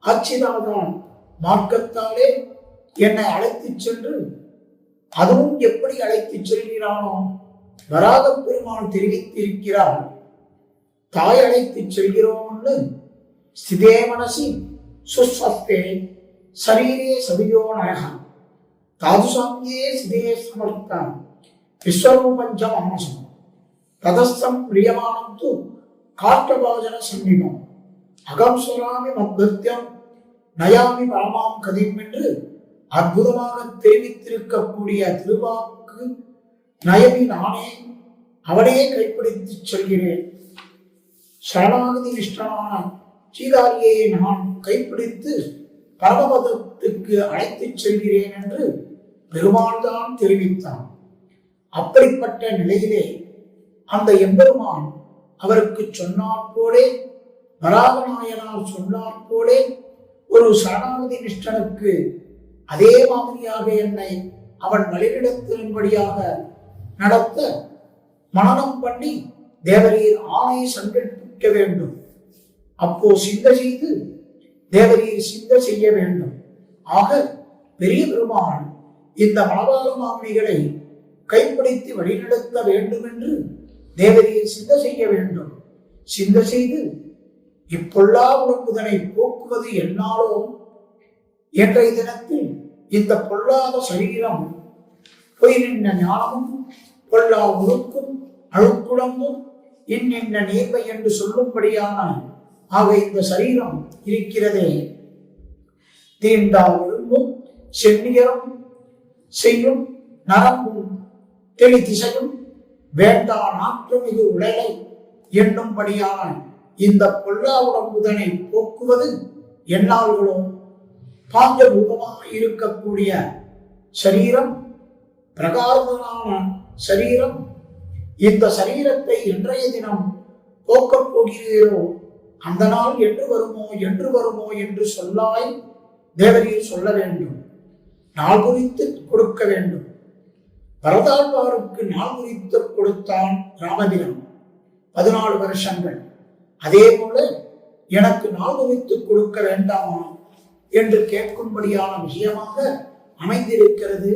அச்சிதாதான் மார்க்கத்தாலே என்னை அழைத்து சென்று, அதுவும் எப்படி அழைத்து செல்கிறானோ, வராக பெருமான் தெரிவித்திருக்கிறார். தாய் அழைத்து செல்கிறோம்னு ஸ்திதே மனசி சுஸ்வஸ்தே சரீரே சதியோ நயகம் தாதுசாமியே சிதே சமர்த்தான் விஸ்வரூபஞ்சம் அம்மசம் ததஸ்தம் பிரியமானம் து காற்றபாஜன சன்னிமம் அகம் சுராமி மத்யம் நயாமி பரமாம் கதிம் என்று அற்புதமாக தெரிவித்திருக்கக்கூடிய திருவாக்கு நயமி நானே அவனையே கைப்பிடித்து சொல்கிறேன். சரணாகதி நிஷ்டனான சீதாரியை நான் கைப்பிடித்து பரமபதத்துக்கு அழைத்துச் செல்கிறேன் என்று பெருமாள் தான் தெரிவித்தான். அப்படிப்பட்ட நிலையிலே அந்த எம்பெருமான் அவருக்கு சொன்னார் போலே, வராகநாயனார் சொன்னார் போலே, ஒரு சரணாகதி நிஷ்டனுக்கு அதே மாதிரியாக என்னை அவன் வழிநடத்தின்படியாக நடத்த மனனம் பண்ணி தேவரீர் ஆணை சங்கல்பிக்க வேண்டும். அப்போ சிந்த செய்து தேவரீர் சிந்த செய்ய வேண்டும். ஆக பெரிய பெருமான் இந்த மணவாள மாமணிகளை கைப்பிடித்து வழிநடத்த வேண்டும் என்று தேவரீர் சிந்த செய்ய வேண்டும். சிந்த செய்து இப்பொல்லா உடம்புதனை போக்குவது என்னாலோ என்ற தினத்தில் இந்த பொல்லாத சரீரம் பொய் நின்ற ஞானமும் பொல்லா உருக்கும் அழுக்குடம்பும் இன்னின்ன நீர்மை என்று சொல்லும்படியான ஆக இந்த சரீரம் இருக்கிறதே, தீண்டா ஒழுங்கும் சென்னியரும் செய்யும் நரம்பும் தெளி திசையும் வேண்டா நாற்றமிகு உடலை என்னும்படியான இந்த பொல்லா உடம்புதனை போக்குவது என்னால்களோ பாஞ்சரூபமாக இருக்கக்கூடிய சரீரம், பிரகாரமான சரீரம், இந்த சரீரத்தை இன்றைய தினம் போக்கப் போகிறீரோ அந்த நாள் என்று வருமோ என்று சொல்லாய் தேவரீர் சொல்ல வேண்டும். நாள் குறித்து கொடுக்க வேண்டும். பரதாழ்வாருக்கு நாள் குறித்து கொடுத்தான் ராமபிரான் 14 வருஷங்கள். அதே போல எனக்கு நாள் குறித்து கொடுக்க வேண்டாமா என்று கேட்கும்படியான விஷயமாக அமைந்திருக்கிறது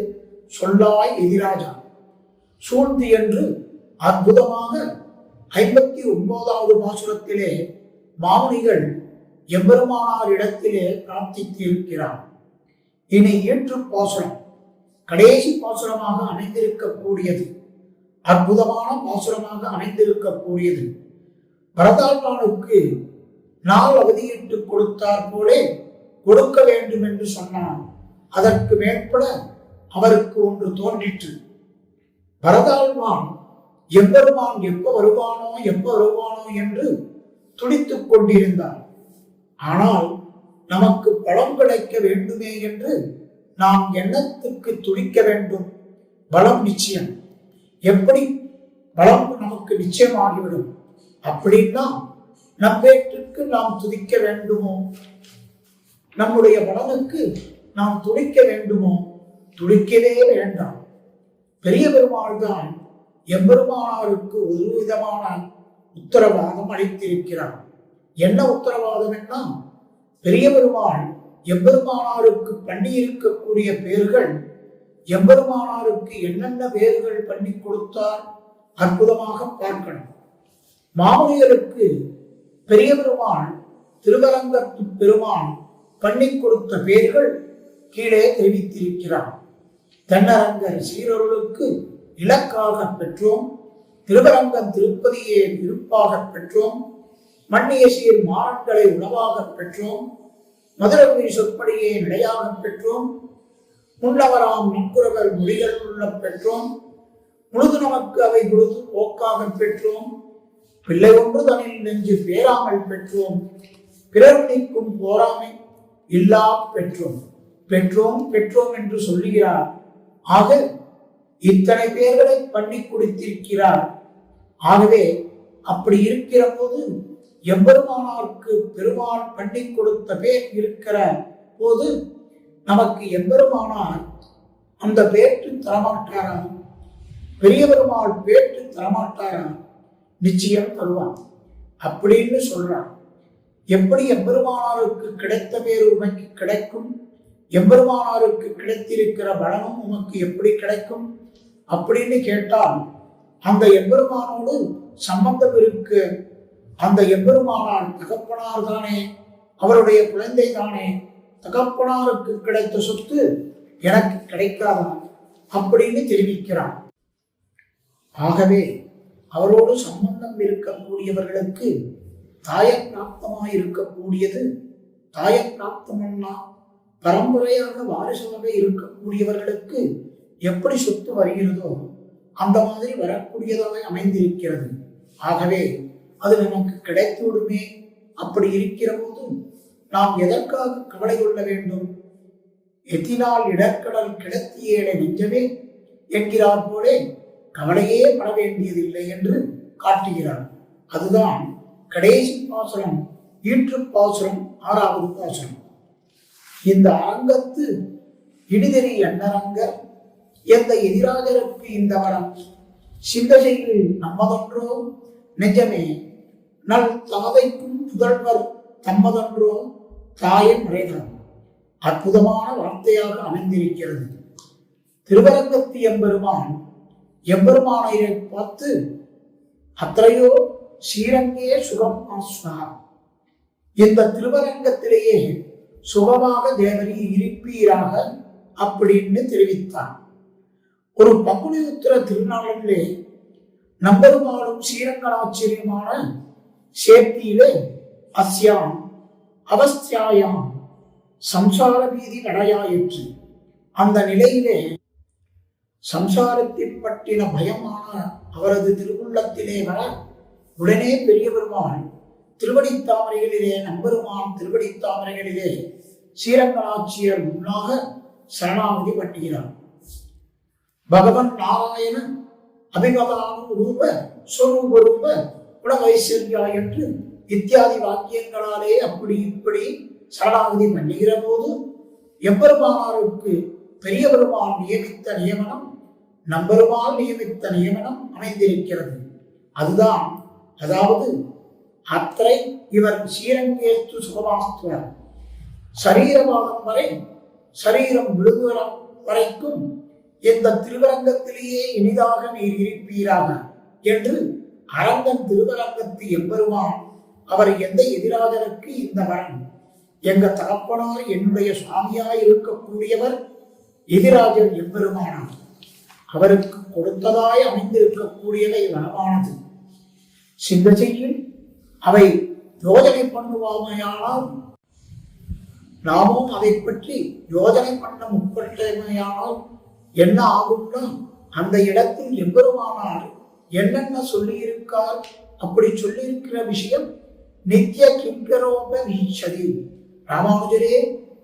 சொல்லாய் எதிராஜா. சூழ்ந்து என்று அற்புதமாக 59வது பாசுரத்திலே மாமுனிகள் எம்பெருமானார் இடத்திலே பிரார்த்தித்திருக்கிறார். இனி ஈற்று பாசுரம் கடைசி பாசுரமாக அமைந்திருக்கக்கூடியது, அற்புதமான பாசுரமாக அமைந்திருக்கக்கூடியது. பரதாழ்வானுக்கு நாள் அவதியிட்டு கொடுத்தார் போலே கொடுக்க வேண்டும் என்று சொன்னான். அதற்கு மேற்பட அவருக்கு ஒன்று தோன்றிற்று. பரதாழ்வான் எம்பெருமான் எப்ப வருவானோ என்று துடித்துக் கொண்டிருந்தார். ஆனால் நமக்கு பலம் கிடைக்க வேண்டுமே என்று நாம் எண்ணத்துக்கு துடிக்க வேண்டும். பலம் நிச்சயம். எப்படி பலம் நமக்கு நிச்சயமாகிவிடும்? அப்படின்னா நம் பேற்றுக்கு நாம் துதிக்க வேண்டுமோ? நம்முடைய பலனுக்கு நாம் துடிக்க வேண்டுமோ? துடிக்கவே வேண்டாம். பெரிய பெருமாள் தான் எம்பெருமானாருக்கு ஒரு விதமான உத்தரவாதம் அளித்திருக்கிறார். என்ன உத்தரவாதம் என்ன? பெரிய பெருமாள் எம்பெருமானாருக்கு பண்ணி இருக்கக்கூடிய பேர்கள், எம்பெருமானாருக்கு என்னென்ன பேர்கள் பண்ணி கொடுத்தார் அற்புதமாக பார்க்கணும். மாமுனிகளுக்கு பெரிய பெருமாள் திருவரங்கத்து பெருமான் பண்ணி கொடுத்த பேர்கள் கீழே தெரிவித்திருக்கிறார். தென்னரங்கர் சீரருளுக்கு இலக்காக பெற்றோம், திருவரங்கம் திருப்பதியே விருப்பாக பெற்றோம், மன்னிய சீர் மாறன்களை உணவாக பெற்றோம், மதுரவி சொற்படியே நிலையாக பெற்றோம், முன்னவராம் நிற்குறவர் மொழிகள் உள்ள பெற்றோம், முழுது நமக்கு அவை முழுது போக்காக பெற்றோம், பிள்ளை ஒன்று தனில் நெஞ்சு பேராமல் பெற்றோம், பிறர் நீக்கும் போராமை இல்லா பெற்றோம். பெற்றோம் என்று சொல்லுகிறார். ஆக இத்தனை பேர்களை பண்ணி கொடுத்திருக்கிறார். ஆகவே அப்படி இருக்கிற போது எம்பெருமானாருக்கு பெருமாள் பண்ணி கொடுத்த பேர் இருக்கிற போது நமக்கு எம்பெருமானார் அந்த பேற்று தரமாட்டாரா? பெரிய பெருமாள் பேற்று தரமாட்டாரா? நிச்சயம் தருவான் அப்படின்னு சொல்றான். எப்படி எம்பெருமானாருக்கு கிடைத்த பேர் உனக்கு கிடைக்கும்? எம்பெருமானாருக்கு கிடைத்திருக்கிற பலனும் உனக்கு எப்படி கிடைக்கும் அப்படின்னு கேட்டால், அந்த எம்பெருமானோடு சம்பந்தம் இருக்கு. அந்த எம்பெருமானார் தகப்பனார் தானே, அவருடைய குழந்தை தானே. தகப்பனாருக்கு கிடைத்த சொத்து எனக்கு கிடைக்காதா அப்படின்னு தெரிவிக்கிறார். ஆகவே அவரோடு சம்பந்தம் இருக்கக்கூடியவர்களுக்கு தாய பிராப்தமாய் இருக்கக்கூடியது. தாய பிராப்தம்னா பரம்பரையாக வாரிசாக இருக்கக்கூடியவர்களுக்கு எப்படி சொத்து வருகிறதோ அந்த மாதிரி வரக்கூடியதாக அமைந்திருக்கிறது. ஆகவே அது நமக்கு கிடைத்து விடுமே. அப்படி இருக்கிற போது நாம் எதற்காக கவலை கொள்ள வேண்டும்? எத்தினால் இடர்கடல் கிடத்தியேட நெஞ்சமே என்கிறார் போலே கவலையே பட வேண்டியதில்லை என்று காட்டுகிறார். அதுதான் கடைசி பாசுரம், ஈற்று பாசுரம், 6வது பாசுரம். இந்த அரங்கத்து இனிதெறி எண்ணரங்கர் எந்த எதிராஜருக்கு இந்த வரம் சிந்தனையில் நம்மதொன்றோ நெஞ்சமே நல் தாதைக்கும் புதல்வர் தம்மதொன்றோ தாயை முறைதான். அற்புதமான வார்த்தையாக அமைந்திருக்கிறது. திருவரங்கத்து எம்பெருமானை பார்த்து அத்தையோ ஸ்ரீரங்கே சுகம் ஆஸ்வா, இந்த திருவரங்கத்திலேயே சுகமாக தேவரி இருப்பீராக அப்படின்னு தெரிவித்தார். ஒரு பங்குனி உத்திர திருநாளிலே நம்பெருமாளும் ஸ்ரீரங்கராச்சரியமான சேர்த்தியிலே அஸ்யாம் அவஸ்தியாயாம் சம்சார வீதி நடையாயிற்று. அந்த நிலையிலே சம்சாரத்தை பற்றின பயமான அவரது திருவுள்ளத்திலே வர உடனே பெரிய பெருமாள் திருவடித்தாமரைகளிலே நம்பெருமான் திருவடித்தாமரைகளிலே ஸ்ரீரங்கநாச்சியர் முன்னாக சரணாகதி பண்ணுகிறார். பகவன் நாராயணன் அபிமதானு ரூப ஸ்வரூப ரூப குணவைசல்யா என்று இத்தியாதி வாக்கியங்களாலே அப்படி இப்படி சரணாகதி பண்ணுகிற போது எம்பெருமானாருக்கு பெரிய பெருமான் நியமித்த நியமனம் நம்பெருமான் நியமித்த நியமனம் அமைந்திருக்கிறது. அதுதான், அதாவது அத்தனை இவர் ஸ்ரீரங்கேஸ்து சுகமாஸ்துவ சரீரபாதம் வரை சரீரம் விழுகிற வரைக்கும் இந்த திருவரங்கத்திலேயே இனிதாக நீர் இருப்பீராக என்று அரங்கன் திருவரங்கத்து எம்பெருமான் அவர் எந்த எதிராஜருக்கு இந்த வரம், எங்க தகப்பனார் என்னுடைய சுவாமியாய் இருக்கக்கூடியவர் எதிராஜர் எம்பெருமானார் அவருக்கு கொடுத்ததாய் அமைந்திருக்கக்கூடியவை வரமானது. சிந்தசையில் அவை யோஜனை பண்ணுவாமையானால் நாமும் அதை பற்றி யோஜனை பண்ண முற்பட்டமையானால் என்ன ஆகும்னா, அந்த இடத்தில் எம்பெருமானார் என்னென்ன சொல்லியிருக்கார், அப்படி சொல்லியிருக்கிற விஷயம் நித்திய கிங்கரோப வீச்சதி. ராமானுஜரே,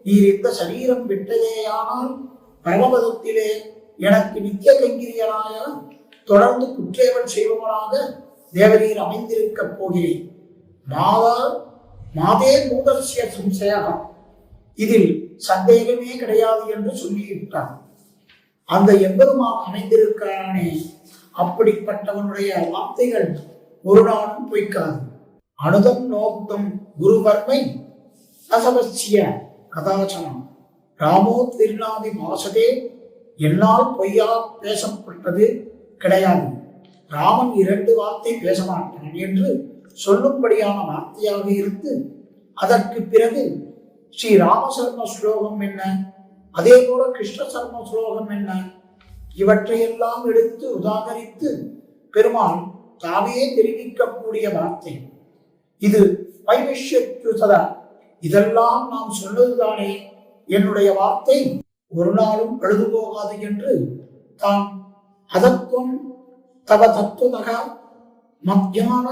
நீர் இந்த சரீரம் விட்டதேயானால் பரமபதத்திலே எனக்கு நித்திய கைங்கிரியனாய தொடர்ந்து குற்றேவன் செய்பவனாக தேவரீர் அமைந்திருக்கப் போகிறேன். மாதே மூதசிய சம்சயம், இதில் சந்தேகமே கிடையாது என்று சொல்லிவிட்டான். அந்த எம்பெருமான் அமைந்திருக்கிறானே, அப்படிப்பட்டவனுடைய வார்த்தைகள் ஒரு நாளும் பொய்க்காது. அனுதம் நோக்கம் குருவர்மை அசவசிய கதாச்சனம் ராமோ திருநாதி மாசதே, என்னால் பொய்யா பேசப்பட்டது கிடையாது. ராமன் 2 வார்த்தை பேச மாட்டான் என்று சொல்லும்படியான வார்த்தையாக இருந்து அதற்கு பிறகு ஸ்ரீ ராமசர்ம ஸ்லோகம் என்ன, அதே போல கிருஷ்ண சர்ம ஸ்லோகம் என்ன, இவற்றையெல்லாம் எடுத்து உதாகரித்து பெருமாள் தாமே தெரிவிக்கக்கூடிய வார்த்தை இது. வைவிஷ்யத்யுதத, இதெல்லாம் நாம் சொன்னதுதானே, என்னுடைய வார்த்தை ஒரு நாளும் பழுது போகாது என்று தான் அதத்துவம் தவ தத்துவதக மத்தியான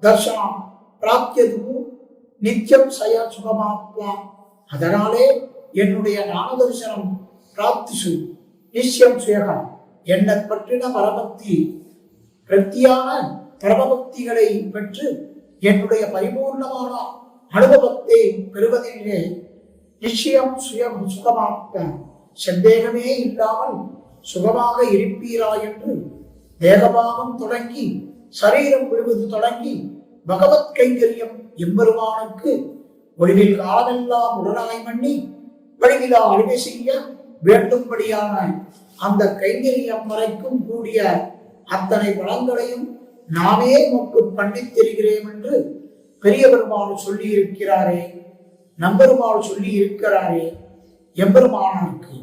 தர்சனம் பிராப்தியது நித்தியம் சய சுகமாத்மா. அதனாலே என்னுடைய ஞான தரிசனம் பிராப்திசு நிச்சயம் சுயகம், என்னை பற்றின பரபக்தி பிரத்தியான பரமபக்திகளை பெற்று என்னுடைய பரிபூர்ணமான அனுபவத்தை பெறுவதிலே நிச்சயம் சுகமாக்க சந்தேகமே இல்லாமல் சுகமாக இருப்பீரா என்று தேகபாகம் தொடங்கி சரீரம் விழுவது தொடங்கி பகவத் கைங்கரியம் எம்பெருமானுக்கு ஒளிவில் காலமெல்லாம் உடனாய் பண்ணி வடிவிலா அழிவை செய்ய வேண்டும்படியான அந்த கைங்கரியம் வரைக்கும் கூடிய அத்தனை வளங்களையும் நாமே நமக்கு பண்ணித் தெரிகிறேன் என்று பெரிய பெருமாள் சொல்லி இருக்கிறாரே, நம்பெருமாள் சொல்லி இருக்கிறாரே எம்பெருமானுக்கு.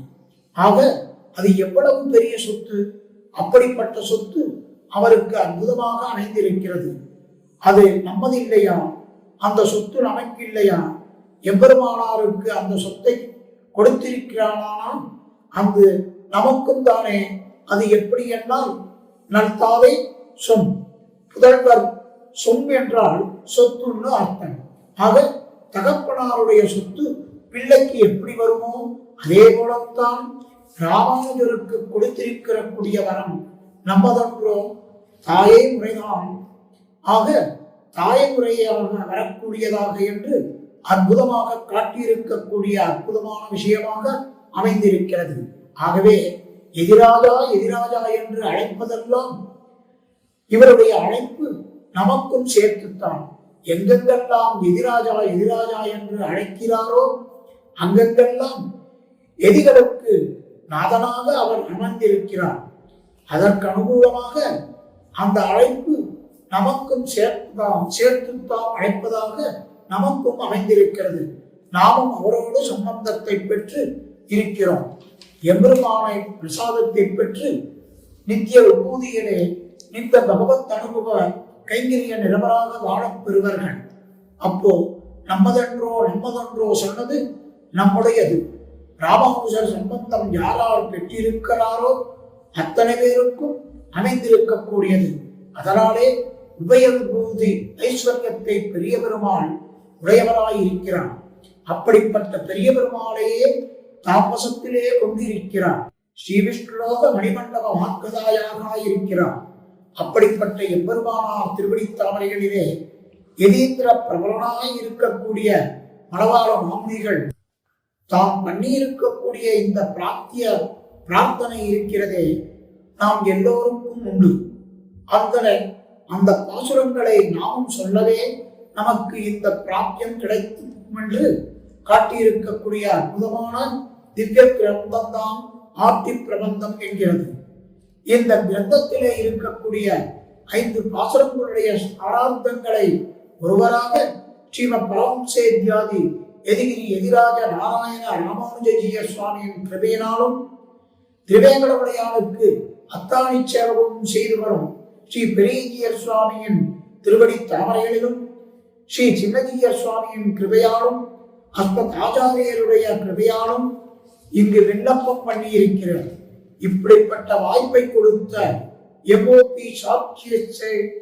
ஆக அது எவ்வளவு பெரிய சொத்து, அப்படிப்பட்ட சொத்து அவருக்கு அற்புதமாக அமைந்திருக்கிறது. அது நம்மது இல்லையா? அந்த சொத்து நமக்கு இல்லையா? எம்பெருமானாருக்கு அந்த சொத்தை கொடுத்திருக்கிறானால் அங்கு நமக்கும் தானே. அது எப்படி என்றால், நல்தாவை சொம், புதல்வர் சொம் என்றால் சொத்துன்னு அர்த்தம். ஆக தகப்பனாருடைய சொத்து பிள்ளைக்கு எப்படி வருமோ அதே போலத்தான் ராமானுஜருக்கு கொடுத்திருக்கிற கூடிய வரம் நம்மதன்றோ தாயே முறைதான். ஆக தாயை முறையாக வரக்கூடியதாக என்று அற்புதமாக காட்டியிருக்கக்கூடிய அற்புதமான விஷயமாக அமைந்திருக்கிறது. ஆகவே எதிராஜா எதிராஜா என்று அழைப்பதெல்லாம் இவருடைய அழைப்பு நமக்கும் சேர்த்துத்தான். எங்கெங்கெல்லாம் எதிராஜா எதிராஜா என்று அழைக்கிறாரோ அங்கெங்கெல்லாம் எதிகளுக்கு நாதனாக அவர் அமர்ந்திருக்கிறார். அதற்கு அனுகூலமாக அந்த அழைப்பு நமக்கும் சேர்த்துத்தான் அழைப்பதாக நமக்கும் அமைந்திருக்கிறது. நாமும் அவரோடு சம்பந்தத்தை பெற்று இருக்கிறோம். எம்பெருமானை பிரசாதத்தை பெற்று நித்திய உபூதியிலே நித்த பகவத் அனுபவ கைங்கரிய நிரபராக வாழப் பெறுவர்கள். அப்போ நம்மதன்றோ சொன்னது நம்முடையது. ராமானுஜர் சம்பந்தம் யாரால் பெற்றிருக்கிறாரோ அத்தனை பேருக்கும் அமைந்திருக்கக்கூடியது. அதனாலே உபயபூதி ஐஸ்வர்யத்தை பெரிய பெருமாள் உடையவராய் இருக்கிறார். அப்படிப்பட்ட பெரிய பெருமாளையே தாமசத்திலே கொண்டிருக்கிறார். ஸ்ரீ விஷ்ணுலோக மணிமண்டப மார்க்கதாயாக இருக்கிறார். அப்படிப்பட்ட எம்பெருமானார் திருவடி தாமரைகளிலே யதீந்திர பிரபலனாய் இருக்கக்கூடிய மணவாள மாமுனிகள் தாம் பண்ணியிருக்கக்கூடிய இந்த பிரார்த்தனை இருக்கிறதே நாம் எல்லோருக்கும் உண்டு. அந்த பாசுரங்களை நாமும் சொல்லவே நமக்கு இந்த பிராப்தியம் கிடைக்கும் என்று காட்டியிருக்கக்கூடிய அற்புதமான திவ்ய கிரந்தம் தான் ஆர்த்தி பிரபந்தம் என்கிறது. இந்த கிரந்தத்திலே இருக்கக்கூடிய 5 பாசுரங்களுடைய சாரார்த்தங்களை ஒருவராக ஸ்ரீம பரமஹம்சேத்யாதி யதிகிரி யதிராஜ நாராயண ராமானுஜஜீய சுவாமியின் கிருபையினாலும் திருவேங்கடமுடையானுக்கு அத்தாணி சேவகம் செய்து வரும் ஸ்ரீ பெரியஜீயர் சுவாமியின் திருவடி தாமரைகளிலும் ஸ்ரீ சின்னஜீயர் சுவாமியின் கிருபையாலும் அஸ்மத் ஆச்சாரியருடைய கிருபையாலும் இங்கு விண்ணப்பம் பண்ணி இருக்கிறார். இப்படிப்பட்ட வாய்ப்பை கொடுத்த எம்ஓபி சாட்சியை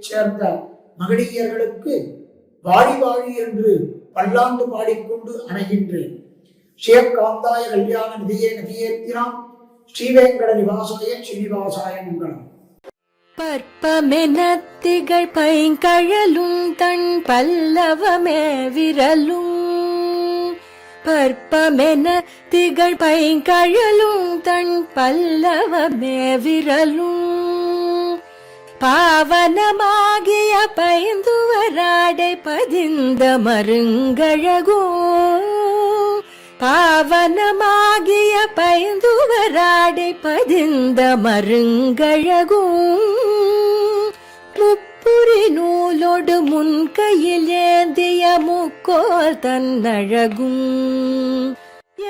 சேர்ந்த மகளியர்களுக்கு வாழி வாழி என்று பல்லாண்டு பாடிக்கொண்டு அணைகின்றேன். ஸ்ரீகாந்தாய கல்யாண நிதியே நிதியேத்தினாம் ஸ்ரீவேங்கட நிவாசாய ஸ்ரீனிவாசாய மங்களம். பற்பமெனத்திகள் பைங்கழலும் தன் பல்லவமே விரலும் பற்பமென திகழ் பைங்கழலும் தன் பல்லவமே விரலும் பாவனமாகிய பைந்துவராடை பதிந்த மருங்கழகோ பாவனமாகிய பைந்துவராடை பதிந்த மருங்கழகோ முப்புரி நூலோடு முன்கையில் ஏந்திய முக்கோல் தன்னழகும்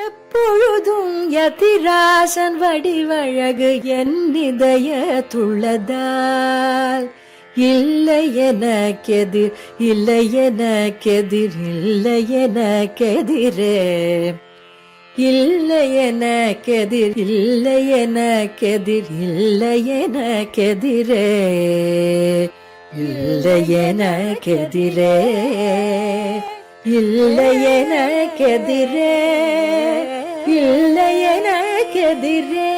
எப்பொழுதும் யதிராசன் வடிவழகு என் இதயத்துள்ளதால் இல்லை எனக்கெதிர் இல்லை எனக்கெதிர் இல்லை எனக்கெதிரே இல்லை எனக்கெதிர் இல்லை எனக்கெதிர் இல்லை எனக்கெதிரே இல்லை எனக்கெதிரே இல்லை எனக்கெதிரே இல்லை எனக்கெதிரே.